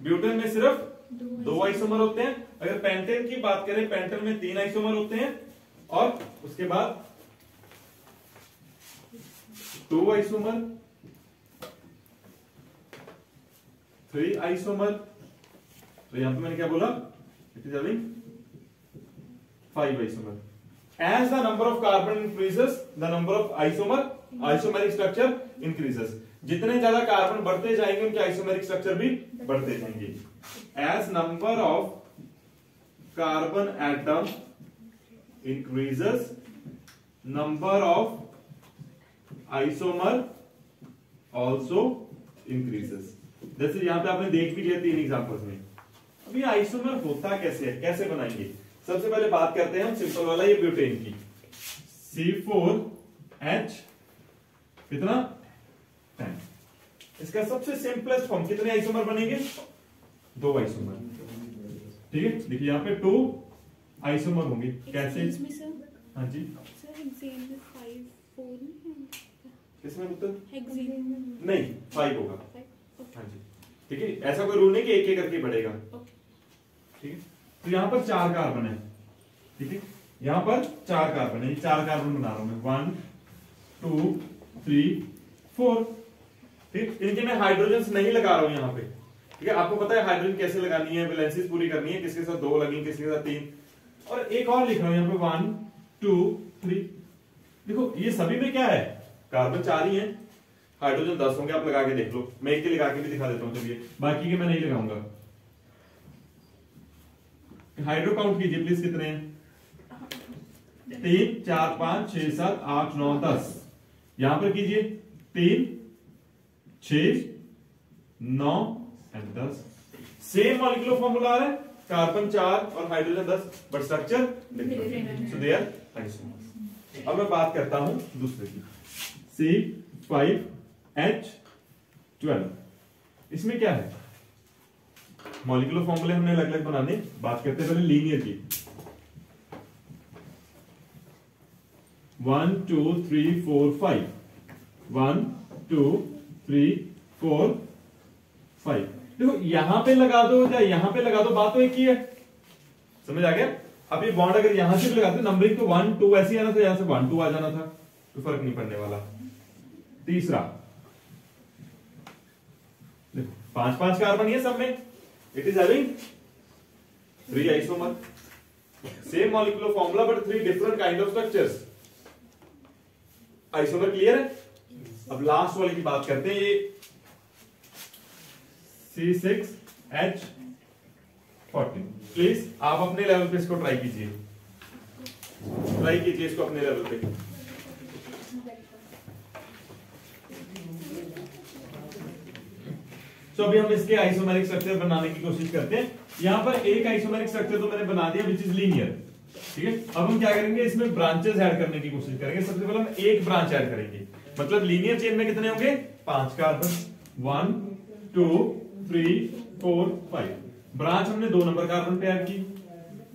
S1: ब्यूटेन में सिर्फ 2 आइसोमर होते हैं। अगर पेंटेन की बात करें, पेंटेन में 3 आइसोमर होते हैं और उसके बाद 2 आइसोमर, 3 आइसोमर, तो यहां पे मैंने क्या बोला, it is having 5 isomer. As the number of carbon increases, the number of isomeric structure increases. जितने ज्यादा कार्बन बढ़ते जाएंगे उनके आइसोमेरिक स्ट्रक्चर भी बढ़ते जाएंगे। As number of carbon atom increases, number of isomer also increases. जैसे यहां पे आपने देख भी लिया 3 एग्जांपल्स में। अब ये आइसोमर होता कैसे है, कैसे बनाएंगे? सबसे पहले बात करते हैं हम सिंपल वाला ये ब्यूटेन की। C4H कितना 10। इसका सबसे सिंपलेस्ट फॉर्म कितने आइसोमर बनेंगे? 2 आइसोमर। ठीक है, देखिए यहाँ पे 2 आइसोमर होंगे। कैसे? हाँ जी किसमें मतलब नहीं 5 होगा। हाँ जी ठीक है, ऐसा कोई रूल नहीं कि एक एक करके बढ़ेगा। ठीक है, तो यहां पर 4 कार्बन है। ठीक है, यहां पर 4 कार्बन है, 4 कार्बन बना रहा हूं मैं, 1 2 3 4। ठीक, इनके मैं हाइड्रोजन नहीं लगा रहा हूं यहां पे। ठीक है, आपको पता है हाइड्रोजन कैसे लगानी है, वैलेंसीज पूरी करनी है, किसके साथ 2 लगी, किसके साथ 3। और एक और लिख रहा हूं यहां पे 1 2 3। देखो ये सभी में क्या है, कार्बन 4 ही है, हाइड्रोजन 10 होंगे, आप लगा के देख लो। मैं एक के लगा के भी दिखा देता हूं, चलिए बाकी के मैं नहीं लगाऊंगा। हाइड्रो काउंट कीजिए प्लीज, कितने हैं? 3 4 5 6 7 8 9 10। यहां पर कीजिए 3 6 9 और 10। सेम मॉलिक्यूलर फॉर्मूला आ रहा है, कार्बन 4 और hydrogen 10, but structure different, so they are isomers. अब मैं बात करता हूं दूसरे की, C5H12। इसमें क्या है, मॉलिक्यूलर फॉर्मूले हमने अलग अलग बनाने। बात करते हैं पहले लीनियर की। 1 2 3 4 5 1 2 3 4 5। देखो यहां पे लगा दो या यहां पे लगा दो, बात तो एक ही है, समझ आ गया? अब ये बॉन्ड अगर यहां से भी लगाते नंबरिंग तो 1 2 ऐसे आना था, यहां से 1 2 आ जाना था, तो फर्क नहीं पड़ने वाला। तीसरा, 5 कार्बन है सब में, it is having 3 isomer, same molecular formula but 3 different kind of structures। Isomer clear है? अब लास्ट वाले की बात करते हैं, ये C6H14। प्लीज आप अपने लेवल पे इसको ट्राई कीजिए, इसको अपने लेवल पे। तो अभी हम इसके आइसोमेरिक स्ट्रक्चर बनाने की कोशिश करते हैं। यहां पर एक आइसोमेरिक स्ट्रक्चर तो मैंने बना दिया विच इज लीनियर। ठीक है, अब हम क्या करेंगे, इसमें ब्रांचेस ऐड करने की कोशिश करेंगे। सबसे पहले हम एक ब्रांच ऐड करेंगे, मतलब लीनियर चेन में कितने होंगे, 5 कार्बन, 1 2 3 4 5। ब्रांच हमने 2 नंबर कार्बन पे ऐड की।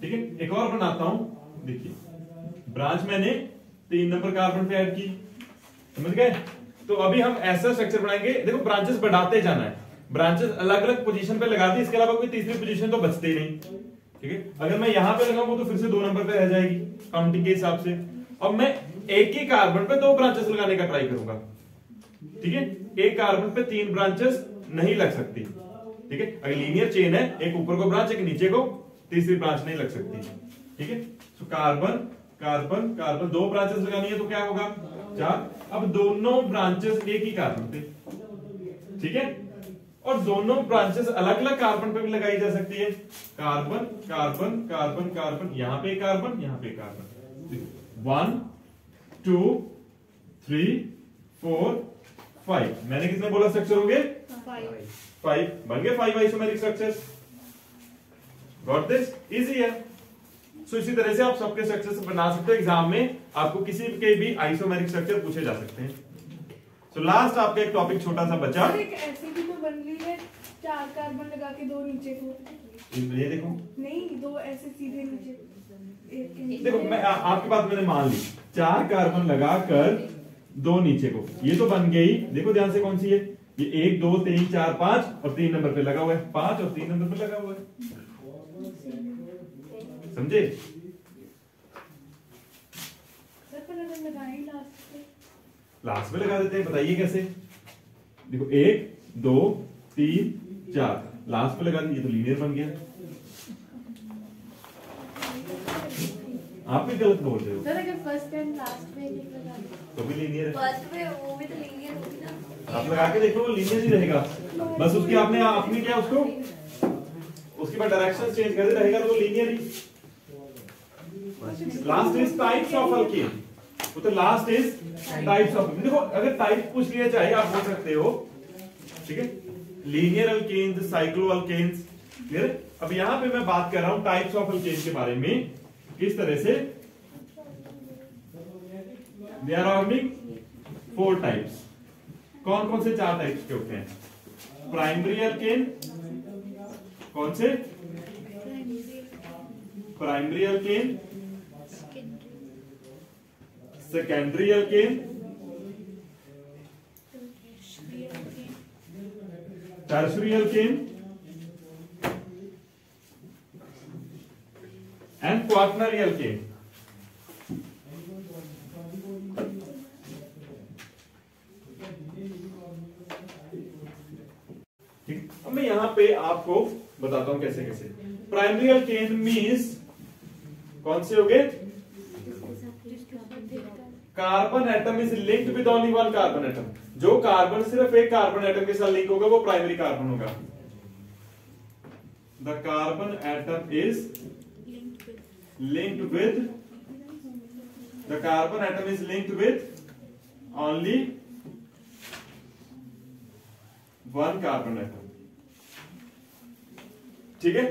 S1: ठीक है, एक और बनाता हूं, देखिए ब्रांच मैंने 3 नंबर कार्बन पे ऐड की, समझ गए? तो अभी हम ऐसा स्ट्रक्चर बनाएंगे, देखो ब्रांचेस बढ़ाते जाना है, ब्रांचेस अलग अलग पोजीशन पे लगा दी, इसके अलावा कोई तीसरी पोजीशन तो बचते ही नहीं। ठीक है, अगर मैं यहां पे लगाऊंगा तो फिर से 2 नंबर पे रह जाएगी काउंटिंग के हिसाब से। अब मैं एक ही कार्बन पे 2 ब्रांचेस लगाने का ट्राई करूंगा। ठीक है, एक कार्बन पे 3 ब्रांचेस नहीं लग सकती। ठीक है, अगर लीनियर चेन है, एक ऊपर को ब्रांच, एक नीचे को, तीसरी ब्रांच नहीं लग सकती। ठीक है, तो कार्बन कार्बन कार्बन 2 ब्रांचेस लगानी है तो क्या होगा, 4। अब दोनों ब्रांचेस एक ही कार्बन पे, ठीक है, और दोनों ब्रांचेस अलग अलग कार्बन पे भी लगाई जा सकती है। कार्बन कार्बन कार्बन कार्बन, यहां पे कार्बन, यहां पे कार्बन। 1 2 3 4 5। मैंने कितने बोला स्ट्रक्चर होंगे, 5 बन गए 5 isomeric structures. Got this? Easy है। सो इसी तरह से आप सबके स्ट्रक्चर्स बना सकते हो। एग्जाम में आपको किसी के भी आइसोमेरिक स्ट्रक्चर पूछे जा सकते हैं। सो लास्ट आपका एक टॉपिक छोटा सा बचा,
S2: एक ऐसी भी तो बन रही है, 4 कार्बन लगा के 2 नीचे को,
S1: ये देखो
S2: नहीं 2 ऐसे सीधे नीचे,
S1: देखो मैं आपकी बात मैंने मान ली, 4 कार्बन लगाकर 2 नीचे को, ये तो बन गई। देखो ध्यान से कौन सी है, ये 1 2 3 4 5 और 3 नंबर पे लगा हुआ है, 5 और 3 नंबर पे लगा हुआ है, समझे? लास्ट में लगा देते हैं, बताइए कैसे। देखो 1 2 3 4 लास्ट में लगा दीजिए तो लीनियर बन गया। आप भी गलत बोल रहे हो।
S2: सर अगर फर्स्ट एंड लास्ट में एक लगा दो
S1: तो भी लीनियर है।
S2: फर्स्ट में वो भी तो लीनियर होगी ना।
S1: आप लगा के देखो वो लीनियर ही रहेगा, बस उसकी आपने क्या उसको उसके बाद डायरेक्शन चेंज कर दे रहेगा तो linear he. Last is types of alkane, तो लास्ट इज टाइप्स ऑफ। देखो अगर टाइप पूछ लिया चाहे आप बोल सकते हो, ठीक है, linear alkanes, cyclo alkanes, clear. अब यहां पे मैं बात कर रहा हूं टाइप्स ऑफ अल्केन के बारे में, किस तरह से दे आर ऑर्गेनिक 4 टाइप्स। कौन कौन से 4 टाइप्स के होते हैं? प्राइमरी अल्केन, कौन से? Primary alkane, secondary alkane, tertiary alkane and quaternary alkane. ठीक, अब मैं यहां पे आपको बताता हूं कैसे कैसे। प्राइमरी अल्केन मींस कौन से हो गए? Carbon atom is linked with only one carbon atom. जो कार्बन सिर्फ एक कार्बन एटम के साथ लिंक होगा वो प्राइमरी कार्बन होगा। The carbon atom is linked with the carbon atom is linked with only one carbon atom, ठीक है।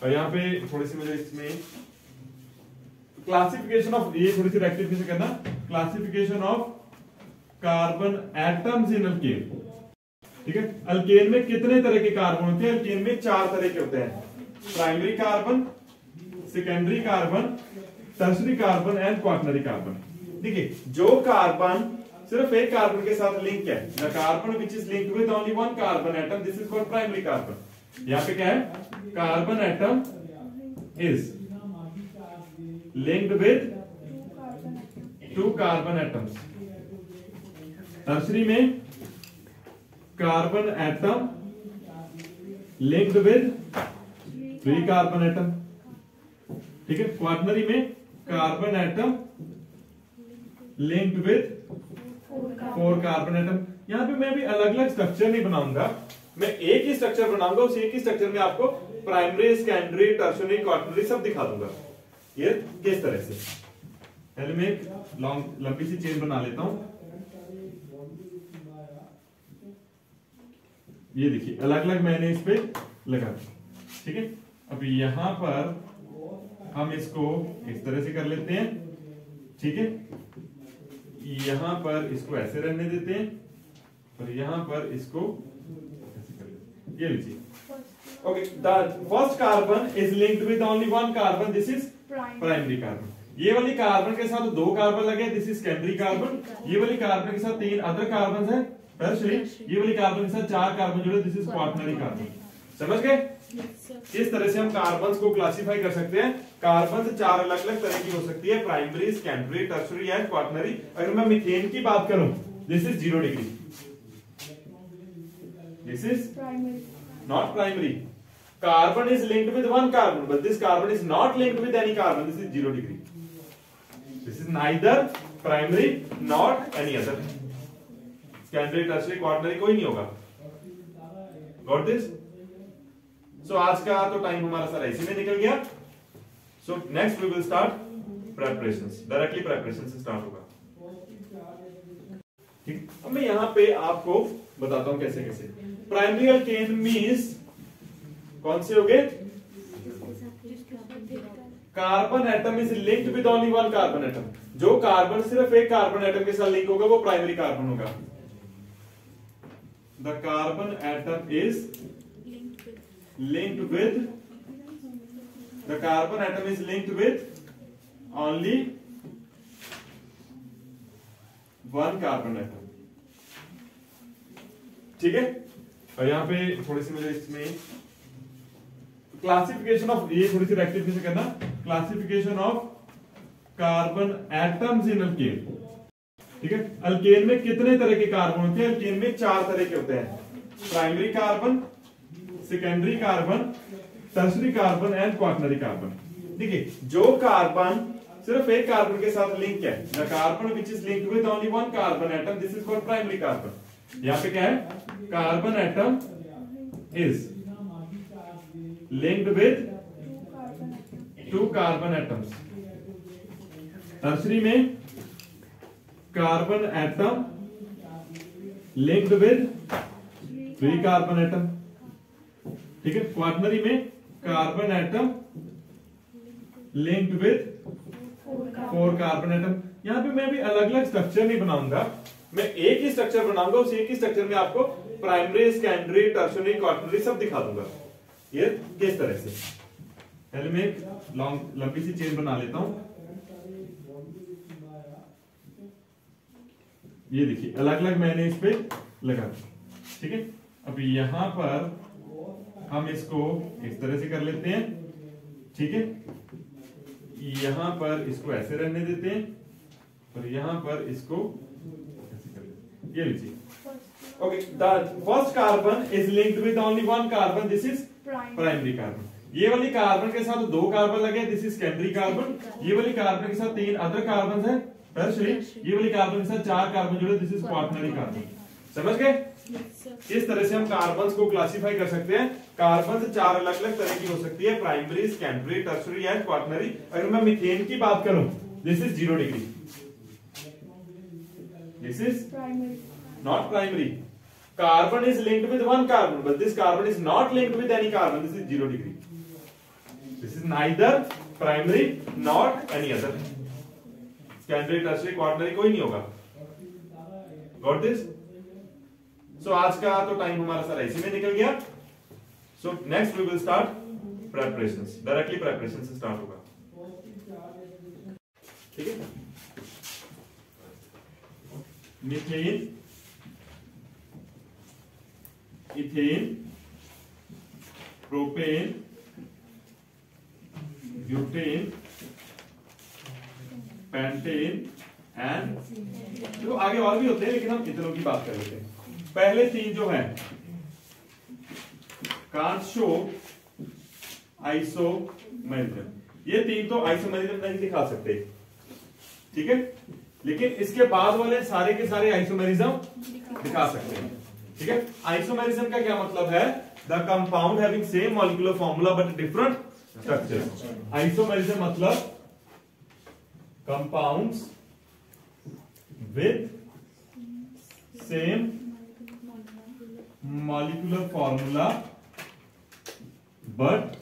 S1: और यहां पे थोड़ी सी मुझे इसमें क्लासिफिकेशन ऑफ, ये थोड़ी सी रेक्टिफिकेशन करना, classification of carbon atoms in alkane, ठीक है। अल्केन में कितने तरह के कार्बन होते हैं? अल्केन में 4 तरह के होते हैं, primary carbon, secondary carbon, tertiary carbon and quaternary carbon. देखिए जो कार्बन सिर्फ एक कार्बन के साथ लिंक है, the carbon which is linked with only one carbon atom, this is called primary carbon. यहां पे क्या है? Carbon atom is linked with 2 carbon atoms. Tertiary में carbon atom linked with 3 carbon atom, ठीक है। क्वाaternary में carbon atom linked with 4 carbon atom. यहां पे मैं भी अलग अलग स्ट्रक्चर नहीं बनाऊंगा, मैं एक ही स्ट्रक्चर बनाऊंगा, उस एक ही स्ट्रक्चर में आपको प्राइमरी, सेकेंडरी, टर्शियरी, क्वाaternary सब दिखा दूंगा। ये किस तरह से, पहले मैं एक लंबी सी चेन बना लेता हूं। ये देखिए अलग अलग मैंने इस पे लगा, ठीक है। अब यहां पर हम इसको इस तरह से कर लेते हैं, ठीक है। यहां पर इसको ऐसे रहने देते हैं और यहां पर इसको ऐसे कर लेते हैं। ये लीजिए, okay. The first carbon is linked with only one carbon, this is primary carbon. ये वाली कार्बन के साथ 2 कार्बन लगे, दिस इज सेकेंडरी कार्बन। ये वाली कार्बन के साथ 3 अदर कार्बन है, टर्शियरी। ये वाली कार्बन के साथ 4 कार्बन जुड़े, दिस इज क्वाaternary कार्बन। समझ गए? इस तरह से हम कार्बन्स को क्लासिफाई कर सकते हैं। कार्बन 4 अलग अलग तरह की हो सकती है, primary, secondary, tertiary and quaternary. अगर मैं मीथेन की बात करूं, this is 0 degree, this is not primary. Carbon is linked with 1 carbon, but this carbon is not linked with any carbon, this is 0 degree. This is neither primary not any other. Secondary, tertiary, quaternary कोई नहीं होगा। Got this? सो आज का तो time हमारा सारा इसी में निकल गया। So next we will start preparations, directly preparation से स्टार्ट होगा, ठीक। अब मैं यहां पे आपको बताता हूं कैसे कैसे। प्राइमरी अल्केन मींस कौन से हो गए? Carbon atom is linked with only one carbon atom. जो कार्बन सिर्फ एक कार्बन एटम के साथ लिंक होगा वो प्राइमरी कार्बन होगा। The carbon atom is linked with, the carbon atom is linked with only one carbon atom, ठीक है। और यहां पे थोड़ी सी मुझे इसमें क्लासिफिकेशन ऑफ, ये थोड़ी सी रेक्टिफिकेशन करना, classification of carbon atoms in alkane. ठीक है। अल्केन में कितने तरह के कार्बन होते हैं? अल्केन में 4 तरह के होते हैं, primary carbon, secondary carbon, tertiary carbon and quaternary carbon. देखिए, जो कार्बन सिर्फ एक कार्बन के साथ लिंक है, the carbon which is linked with only one carbon atom, this is called primary carbon. यहाँ पे क्या है? Carbon atom is linked with 2 carbon atoms. Tertiary में carbon atom linked with 3 carbon atom, ठीक है। क्वाटरनरी में carbon atom linked with 4 carbon atom. यहां पे मैं भी अलग अलग स्ट्रक्चर नहीं बनाऊंगा, मैं एक ही स्ट्रक्चर बनाऊंगा, उस एक ही स्ट्रक्चर में आपको प्राइमरी, सेकेंडरी, टर्शियरी, क्वाटरनरी सब दिखा दूंगा। ये किस तरह से, पहले मैं एक लंबी सी चेन बना लेता हूं। ये देखिए, अलग अलग मैंने इस पे लगा, ठीक है। अब यहां पर हम इसको इस तरह से कर लेते हैं, ठीक है। यहां पर इसको ऐसे रहने देते हैं और यहां पर इसको ऐसे कर लेते हैं। ये लीजिए, okay. The first carbon is linked with only 1 carbon, this is primary carbon. ये वाली कार्बन के साथ 2 कार्बन लगे, दिस इज सेकेंडरी कार्बन। ये वाली कार्बन के साथ 3 अदर कार्बन है, टर्शरी। ये वाली कार्बन के साथ 4 कार्बन जुड़े, दिस इज क्वाटरनरी कार्बन। समझ गए? इस तरह से हम कार्बन्स को क्लासिफाई कर सकते हैं। कार्बन 4 अलग अलग तरह की हो सकती है, primary, secondary, tertiary and quaternary. अगर मैं मीथेन की बात करूं, this is 0 degree, this is not primary. Carbon is linked with 1 carbon, but this carbon is not linked with any carbon, this is 0 degree. This is neither primary not any other. Secondary, tertiary, quaternary कोई नहीं होगा। Got this? सो आज का तो time हमारा सारा इसी में निकल गया। So next we will start preparations, directly preparation से स्टार्ट होगा, ठीक है। Methane, ethane, propane, butane, pentane and, देखो आगे और भी होते हैं लेकिन हम इतनों की बात कर लेते हैं। पहले 3 जो है, कांट शो आइसोमेरिज्म, ये 3 तो आइसोमेरिज्म नहीं दिखा सकते, ठीक है। लेकिन इसके बाद वाले सारे के सारे आइसोमेरिज्म दिखा सकते हैं, ठीक है। आइसोमेरिज्म का क्या मतलब है? The compound having same molecular formula but different structure. Isomerism मतलब compounds with same molecular formula but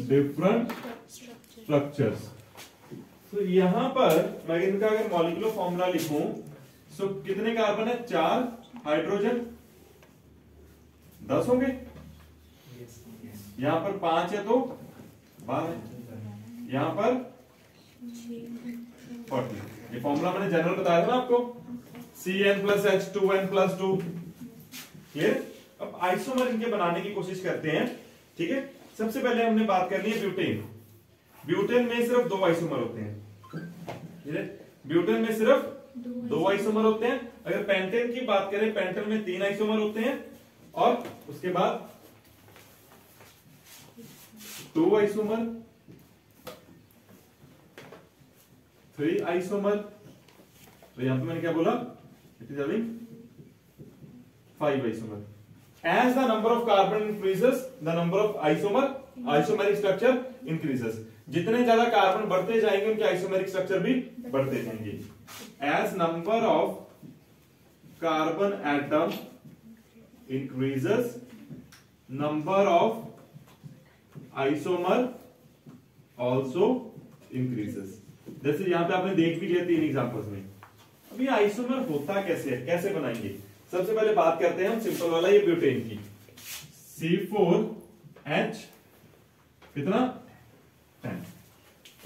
S1: different structures. तो यहां पर मैं इनका अगर मॉलिक्यूलर फॉर्मूला लिखूं, तो कितने कार्बन है? 4, हाइड्रोजन 10 होंगे। यहां पर 5 है तो 12 है, यहां पर 40। ये फॉर्मूला मैंने जनरल बताया था ना आपको, CN+H2N+2, क्लियर। अब आइसोमर इनके बनाने की कोशिश करते हैं, ठीक है। सबसे पहले हमने बात करनी है ब्यूटेन। ब्यूटेन में सिर्फ 2 आइसोमर होते हैं, ब्यूटेन में सिर्फ 2 आइसोमर होते हैं। अगर पेंटेन की बात करें, पेंटेन में 3 आइसोमर होते हैं और उसके बाद 2 आइसोमर, 3 आइसोमर। तो यहां पे मैंने क्या बोला? It is having 5 isomer. As the number of carbon increases, the number of isomeric structure increases. जितने ज्यादा कार्बन बढ़ते जाएंगे उनके आइसोमेरिक स्ट्रक्चर भी बढ़ते जाएंगे। As number of carbon atom increases, number of isomer also increases. जैसे यहां पे आपने देख भी लिया 3 एग्जांपल्स में। अब ये आइसोमर होता कैसे है, कैसे बनाएंगे? सबसे पहले बात करते हैं हम सिंपल वाला ये ब्यूटेन की। C4H कितना 10।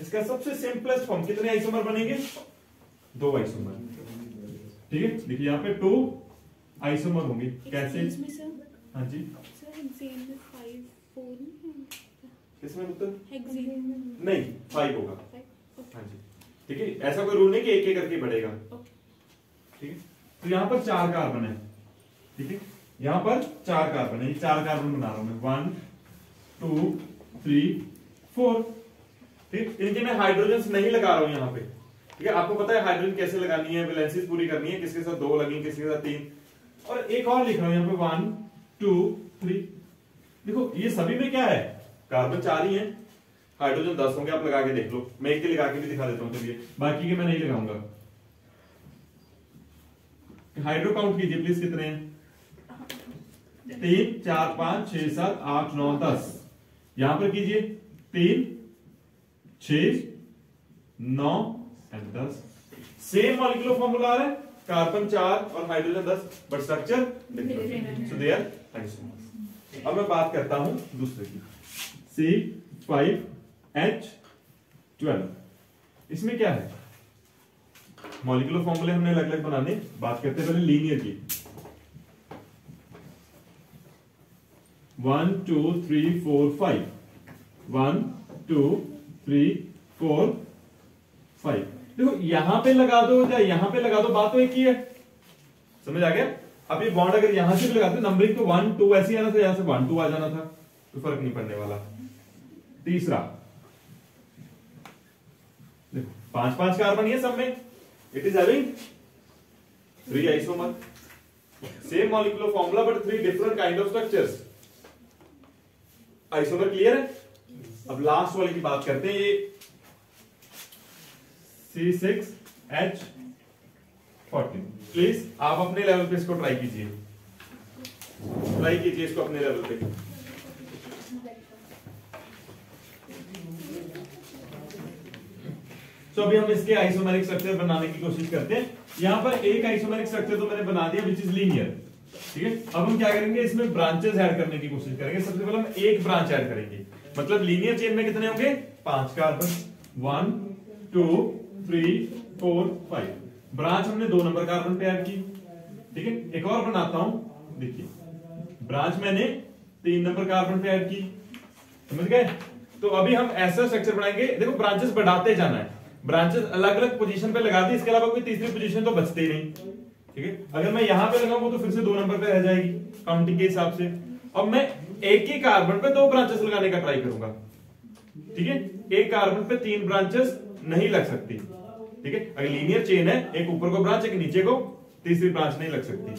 S1: इसका सबसे सिंपलेस्ट फॉर्म, कितने आइसोमर बनेंगे? 2 आइसोमर, ठीक है। देखिए यहाँ पे 2 आइसोमर होंगे, कैसे? हाँ जी, किसमें मतलब नहीं 5 होगा, हाँ जी। ठीक है, ऐसा कोई रूल नहीं कि एक एक करके बढ़ेगा। ठीक है, तो यहां पर 4 कार्बन है। ठीक है, यहां पर 4 कार्बन है, 4 कार्बन बना रहा हूं मैं, 1 2 3 4। ठीक, इनके मैं हाइड्रोजन नहीं लगा रहा हूं यहां पे। ठीक है, आपको पता है हाइड्रोजन कैसे लगानी है, वैलेंसीज पूरी करनी है, किसके साथ 2 लगी, किसके साथ 3। और एक और लिख रहा हूं यहां पे 1 2 3। देखो ये सभी में क्या है, कार्बन 4 ही है, हाइड्रोजन 10 होंगे, आप लगा के देख लो। मैं एक के लगा के भी दिखा देता हूं, चलिए बाकी के मैं नहीं लगाऊंगा। हाइड्रो काउंट कीजिए प्लीज, कितने हैं? 3 4 5 6 7 8 9 10। यहां पर कीजिए 3 6 9 एंड 10। सेम मॉलिक्यूलर फॉर्मूला है, कार्बन 4 और hydrogen 10, but structure different. So there, thank you so much. अब मैं बात करता हूं दूसरे की, C5H12। इसमें क्या है, मॉलिक्यूलर फॉर्मूले हमने अलग अलग बनाने, बात करते हैं पहले लीनियर की। 1 2 3 4 5, 1 2 3 4 5। देखो यहां पे लगा दो या यहां पे लगा दो, बात तो एक ही है, समझ आ गया? अब ये बॉन्ड अगर यहां से भी लगाते, नंबरिंग तो 1 2 ऐसे आना था, यहां से 1 2 आ जाना था, तो फर्क नहीं पड़ने वाला। तीसरा देखो 5 कार्बन है सब में, it is having 3 isomer, same molecular formula but 3 different kind of structures. Isomer clear है? अब लास्ट वाले की बात करते हैं, ये C6H14। प्लीज आप अपने लेवल पे इसको ट्राई कीजिए, इसको अपने लेवल पे। तो अभी हम इसके आइसोमेरिक स्ट्रक्चर बनाने की कोशिश करते हैं। यहां पर एक आइसोमेरिक स्ट्रक्चर तो मैंने बना दिया, विच इज लीनियर। ठीक है, अब हम क्या करेंगे, इसमें ब्रांचेस ऐड करने की कोशिश करेंगे। सबसे पहले हम एक ब्रांच ऐड करेंगे, मतलब लीनियर चेन में कितने होंगे, 5 कार्बन, 1 2 3 4 5। ब्रांच हमने 2 नंबर कार्बन पे ऐड की। ठीक है, एक और बनाता हूं, देखिए ब्रांच मैंने 3 नंबर कार्बन पे ऐड की, समझ गए? तो अभी हम ऐसा स्ट्रक्चर बनाएंगे, देखो ब्रांचेस बढ़ाते जाना है, ब्रांचेस अलग अलग पोजीशन पे लगा दी, इसके अलावा कोई तीसरी पोजीशन तो बचते ही नहीं। ठीक है, अगर मैं यहां पे लगाऊंगा तो फिर से 2 नंबर पे रह जाएगी काउंटिंग के हिसाब से। अब मैं एक ही कार्बन पे 2 ब्रांचेस लगाने का ट्राई करूंगा। ठीक है, एक कार्बन पे 3 ब्रांचेस नहीं लग सकती। ठीक है, अगर लीनियर चेन है, एक ऊपर को ब्रांच, एक नीचे को, तीसरी ब्रांच नहीं लग सकती।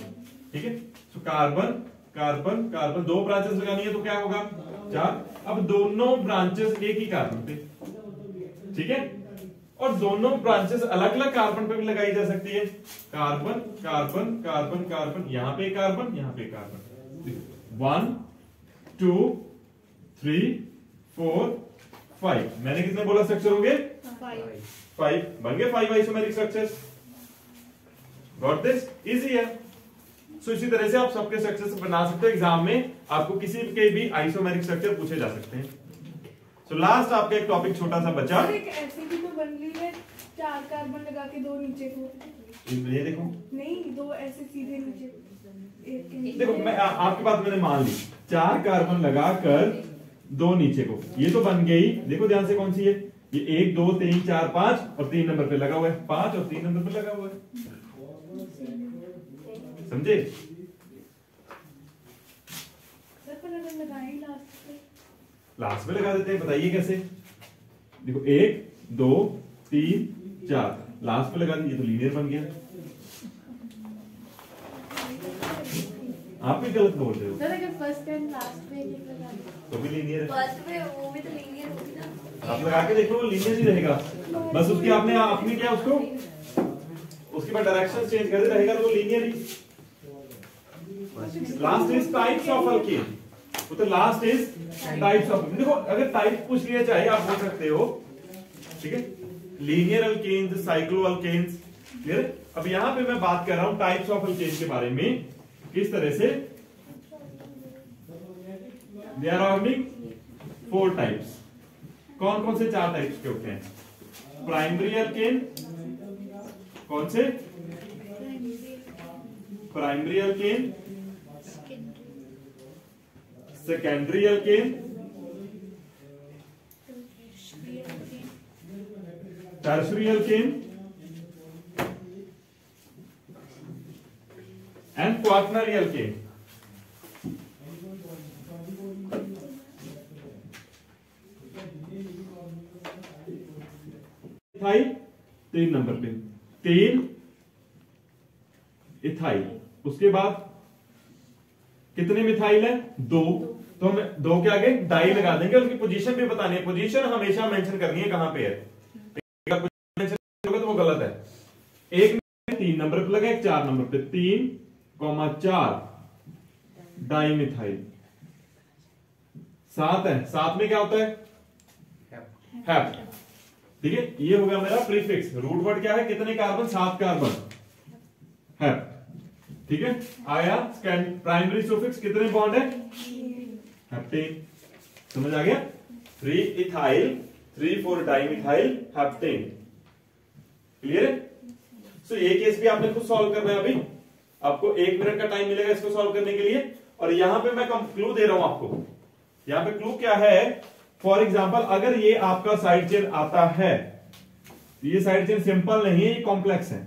S1: ठीक है, तो कार्बन कार्बन कार्बन 2 ब्रांचेस लगानी है तो क्या होगा, 4। अब दोनों ब्रांचेस एक ही कार्बन पे, ठीक है, और दोनों ब्रांचेस अलग अलग कार्बन पे भी लगाई जा सकती है। कार्बन कार्बन कार्बन कार्बन, यहां पे कार्बन, यहां पे कार्बन। 1 2 3 4 5। मैंने कितने बोला स्ट्रक्चर होंगे, 5 बन गए, 5 isomeric structures. Got this? Easy है। सो इसी तरह से आप सबके स्ट्रक्चर्स बना सकते हो, एग्जाम में आपको किसी के भी आइसोमेरिक स्ट्रक्चर पूछे जा सकते हैं। सो लास्ट आपका एक टॉपिक छोटा सा बचा,
S2: एक ऐसी भी तो बन रही है, 4 कार्बन लगा के 2 नीचे को,
S1: ये देखो
S2: नहीं 2 ऐसे सीधे नीचे, एक के नीचे।
S1: देखो, मैं आपकी बात मैंने मान ली, 4 कार्बन लगाकर 2 नीचे को, ये तो बन गई। देखो ध्यान से, कौन सी है ये, 1 2 3 4 5 और 3 नंबर पे लगा हुआ है, 5 और 3 नंबर पे लगा हुआ है, समझे?
S2: सर पर अगर लगाएं
S1: लास्ट में लगा देते हैं, बताइए कैसे? देखो 1 2 3 4 लास्ट में लगा दीजिए तो लीनियर बन गया। आप भी गलत बोल रहे हो
S2: सर, अगर फर्स्ट एंड लास्ट में लगा
S1: तो भी लीनियर है।
S3: फर्स्ट में वो भी तो लीनियर होगी ना,
S1: आप लगा के देखो, लीनियर ही रहेगा, बस उसकी आपने क्या उसको, उसके बाद डायरेक्शन चेंज कर दे, रहेगा तो linear he. Last is types of alkane, तो लास्ट इज टाइप्स ऑफ। देखो अगर टाइप पूछ लिया चाहे आप बोल सकते हो, ठीक है, linear alkanes, cyclo alkanes, clear? अब यहां पे मैं बात कर रहा हूं टाइप्स ऑफ अल्केन के बारे में, किस तरह से दे आर ऑर्डिंग 4 टाइप्स। कौन कौन से 4 टाइप्स के होते हैं? प्राइमरी अल्केन, कौन से? Primary alkane, secondary alkane, tertiary alkane and quaternary alkane. Ethyl 3 number पे, 3 इथाइल। उसके बाद कितने मिथाइल है? 2। तो हम 2 के आगे डाई लगा देंगे, उनकी पोजीशन भी बतानी है। पोजीशन हमेशा मेंशन करनी है कहां पे है, मेंशन होगा तो वो गलत है। एक में 3 नंबर पे लगा, एक 4 नंबर पे, 3,4 डाई मिथाइल। 7 है, 7 में क्या होता है? हैप। ठीक है, ये हो गया मेरा प्रीफिक्स। रूट वर्ड क्या है? कितने कार्बन? 7 कार्बन, हैप। ठीक है, आया प्राइमरी सुफिक्स, कितने बॉन्ड है? हेप्टेन। समझ आ गया? 3 इथाइल, 3,4 डाइमिथाइल हेप्टेन। क्लियर है? सो ये केस भी आपने खुद सॉल्व करना है। अभी आपको 1 मिनट का टाइम मिलेगा इसको सॉल्व करने के लिए। और यहां पे मैं क्लू दे रहा हूं आपको। यहां पे क्लू क्या है? फॉर एग्जाम्पल, अगर ये आपका साइड चेन आता है, ये साइड चेन सिंपल नहीं है, ये कॉम्प्लेक्स है,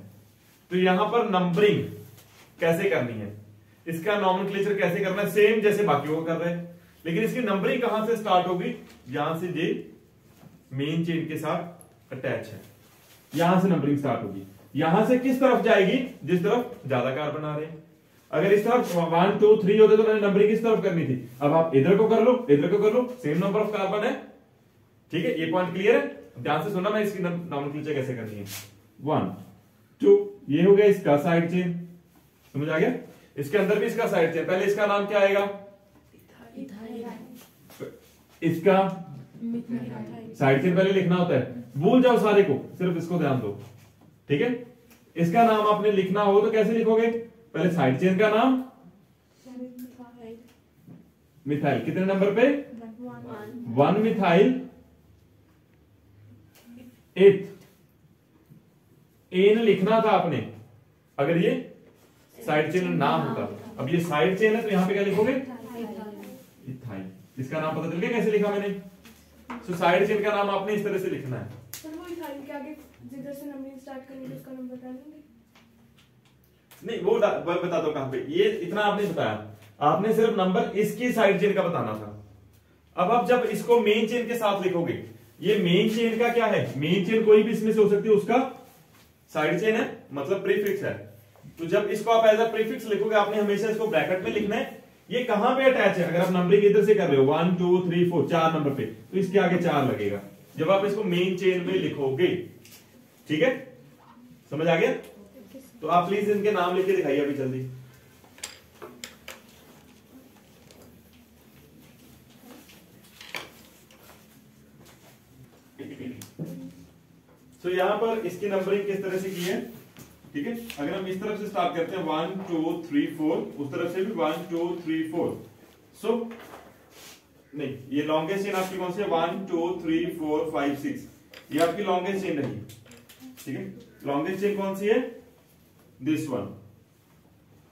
S1: तो यहां पर नंबरिंग कैसे करनी है, इसका नॉमेनक्लेचर कैसे करना है, सेम जैसे बाकियों को कर रहे हैं। लेकिन इसकी नंबरिंग कहां से स्टार्ट होगी? यहां से ये मेन चेन के साथ अटैच है, यहां से नंबरिंग स्टार्ट होगी। यहां से किस तरफ जाएगी? जिस तरफ ज्यादा कार्बन आ रहे हैं। अगर इस तरफ 1 2 3 होते तो मैंने नंबरिंग किस तरफ करनी थी। अब आप इधर को कर लो, इधर को कर लो, सेम नंबर ऑफ कार्बन है। ठीक है, ये पॉइंट क्लियर है? ध्यान से सुनना, मैं इसकी नॉमेनक्लेचर कैसे करनी है। 1 2, ये हो गया इसका साइड चेन। समझ आ गया? इसके अंदर भी इसका साइड चेन। पहले इसका नाम क्या आएगा? इसका साइड चेन पहले लिखना होता है, भूल जाओ सारे को, सिर्फ इसको ध्यान दो। ठीक है, इसका नाम आपने लिखना हो तो कैसे लिखोगे? पहले साइड चेन का नाम मिथाइल, कितने नंबर पे? 1 मिथाइल 8। एन लिखना था आपने अगर ये साइड चेन ना होता। अब ये साइड चेन है तो यहां पे क्या लिखोगे? इथाइल। इसका नाम पता चल गया कैसे लिखा मैंने? तो साइड चेन का नाम आपने इस तरह से लिखना है।
S2: सर वो इथाइल के आगे जिधर से नंबरिंग स्टार्ट करेंगे उसका नंबर डालेंगे?
S1: नहीं, वो बता दो कहां पे। ये इतना आपने बताया, आपने सिर्फ नंबर इसकी साइड चेन का बताना था। अब आप जब इसको मेन चेन के साथ लिखोगे, ये मेन चेन का क्या है? मेन चेन कोई भी इसमें से हो सकती है, उसका साइड चेन है, मतलब प्रीफिक्स है। तो जब इसको आप एज अ प्रीफिक्स लिखोगे, आपने हमेशा इसको ब्रैकेट में लिखना है। ये कहां पे अटैच है? अगर आप नंबरिंग इधर से कर रहे हो 1 2 3 4 4 नंबर पे, तो इसके आगे 4 लगेगा जब आप इसको मेन चेन में लिखोगे। ठीक है, समझ आ गया? तो आप प्लीज इनके नाम लिख के दिखाइए अभी जल्दी। तो यहां पर इसकी नंबरिंग किस तरह से की है? ठीक है, अगर हम इस तरफ से स्टार्ट करते हैं 1 2 3 4, उस तरफ से भी 1 2 3 4। सो नहीं, ये लॉन्गेस्ट चेन आपकी कौन सी है? 1 2 3 4 5 6, ये आपकी लॉन्गेस्ट चेन रही। ठीक है, लॉन्गेस्ट चेन कौन सी है? This one.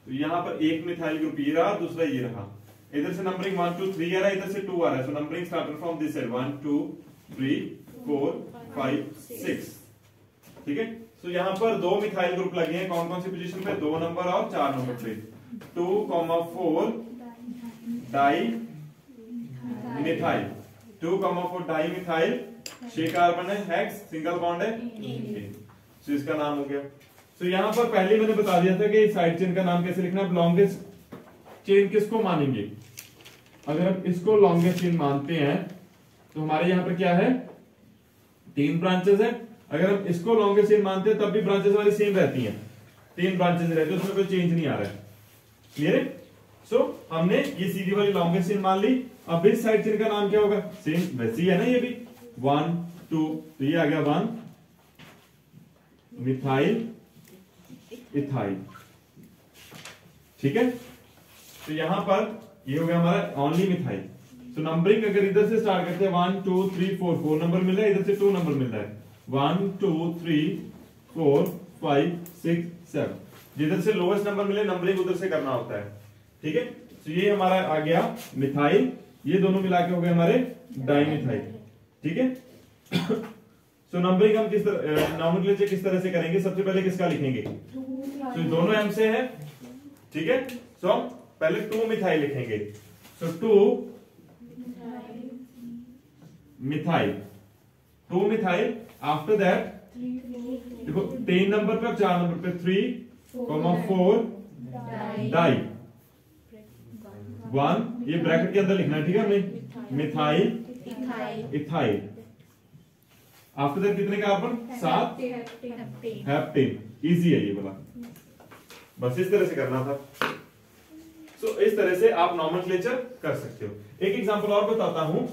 S1: तो यहां पर एक मिथाइल ग्रुप ये रहा, दूसरा ये रहा। इधर से नंबरिंग 1 2 3 आ रहा है, इधर से 2 आ रहा है। So numbering started from this side 1 2 3 4 5 6। ठीक है, तो यहां पर 2 मिथाइल ग्रुप लगे हैं। कौन कौन सी पोजीशन पे? 2 नंबर और 4 नंबर पे। 2,4 di methyl, 2,4 di methyl. 6 carbon है, हेक्स, सिंगल बॉन्ड है। तो इसका नाम हो गया। तो यहां पर पहले मैंने बता दिया था कि साइड चेन का नाम कैसे लिखना है। लॉन्गेस्ट चेन किसको मानेंगे? अगर हम इसको लॉन्गेस्ट चेन मानते हैं तो हमारे यहां पर क्या है? 3 ब्रांचेस है। अगर हम इसको लॉन्गेस्ट चेन मानते हैं तब भी ब्रांचेस वाली सेम रहती हैं, 3 ब्रांचेस रहती है, उसमें कोई चेंज नहीं आ रहा है। क्लियर है? सो हमने ये सीधी वाली लॉन्गेस्ट चेन मान ली। अब इस साइड चेन का नाम क्या होगा? सेम वैसी है ना, ये भी 1 2, तो ये आ गया 1 मिथाइल इथाइल। ठीक है, तो यहां पर ये हो गया हमारा ओनली मिथाइल। तो नंबरिंग अगर इधर से स्टार्ट करते हैं 1 2 3 4, 4 नंबर मिल रहा है, इधर से 2 नंबर मिल रहा है। 1 2 3 4 5 6 7, जिधर से लोएस्ट नंबर मिले नंबरिंग उधर से करना होता है। ठीक है, तो ये हमारा आ गया मिथाइल, ये दोनों मिला के हो गए हमारे डाइमिथाइल। ठीक है, सो नंबरिंग हम किस तरह, नॉमेनक्लेचर किस तरह से करेंगे? सबसे पहले किसका लिखेंगे? तो दोनों एम से है, ठीक है। सो हम पहले 2 मिथाइल लिखेंगे। सो 2 मिथाइल, 2 मिथाइल। आफ्टर दैट देखो 3 नंबर पे और 4 नंबर पे 3, 4 डाई 1, ये ब्रैकेट के अंदर लिखना है, ठीक है हमने। Methyl ethyl. आफ्टर दैट कितने कार्बन? 7 हेप्टेन। इजी है ये वाला, बस इस तरह से करना था। सो इस तरह से आप नॉमेनक्लेचर कर सकते हो। एक एग्जांपल और बताता हूं,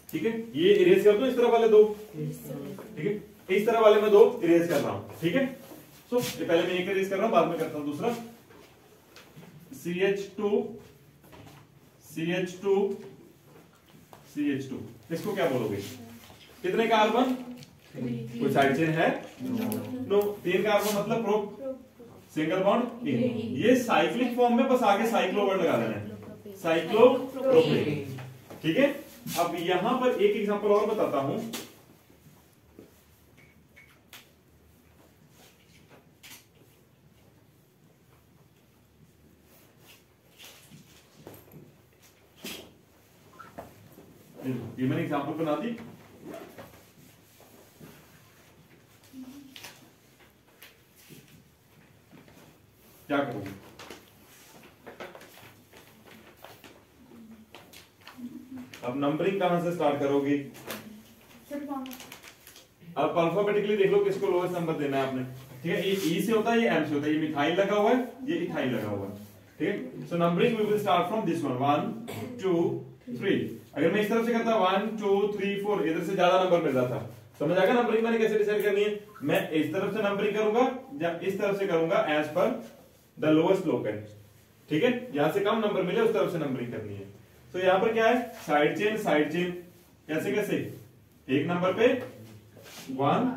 S1: ठीक है। ये इरेज कर दो इस तरह वाले 2, ठीक है। इस तरह वाले मैं 2 इरेज कर रहा हूं, ठीक है। सो पहले मैं एक इरेज कर रहा हूं, बाद में करता हूं दूसरा। CH2 CH2 CH2, इसको क्या बोलोगे? कितने कार्बन? कोई साइड चेन है? नो। 3 कार्बन मतलब प्रोप, सिंगल बॉन्ड इन। ये साइक्लिक फॉर्म में, बस आगे साइक्लो वर्ड लगा देना है, साइक्लोप्रोपेन, ठीक है। अब यहां पर एक एग्जांपल और बताता हूं। ये मैंने एग्जांपल बना दी। क्या करोगे? अब नंबरिंग कहां से स्टार्ट करोगे? अब अल्फाबेटिकली देख लो किसको लोएस्ट नंबर देना है आपने, ठीक है। ये ई से होता है, ये एम से होता है। ये मिथाइल लगा हुआ है, ये इथाइल लगा हुआ है, ठीक है। So numbering we will start from this one, 1 2 3। अगर मैं इस तरफ से करता 1 2 3 4, इधर से ज्यादा नंबर मिल रहा था। समझ आएगा नंबरिंग मैंने कैसे डिसाइड करनी है? मैं इस तरफ से नंबरिंग करूंगा या इस तरफ से करूंगा, as per the lowest locant, ठीक है। यहां से कम नंबर मिले उस तरफ से नंबरिंग करनी है। तो यहां पर क्या है? Side chain, side chain. कैसे कैसे? एक नंबर पे 1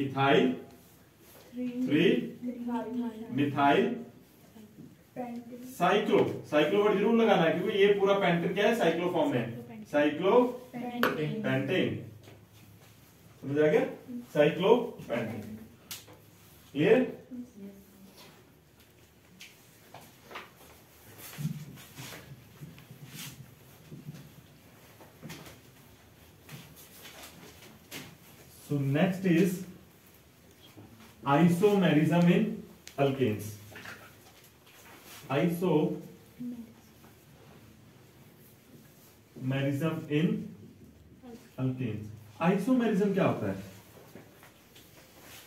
S1: ethyl, 3 methyl, cyclo. Cyclo word जरूर लगाना है क्योंकि ये पूरा पेंटेन क्या है? साइक्लो फॉर्म में है, साइक्लो पेंटेन। समझ आ गया? Cyclo pentane. Clear? So next is isomerism in alkanes. Isomerism in alkanes. Isomerism क्या होता है?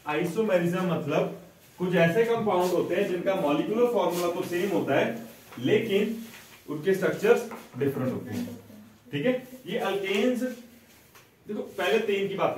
S1: आइसोमेरिज्म मतलब कुछ ऐसे कंपाउंड होते हैं जिनका मॉलिक्यूलर फॉर्मूला तो सेम होता है लेकिन उनके स्ट्रक्चर्स डिफरेंट होते हैं, ठीक है। ये अल्केन्स, देखो पहले 3 की बात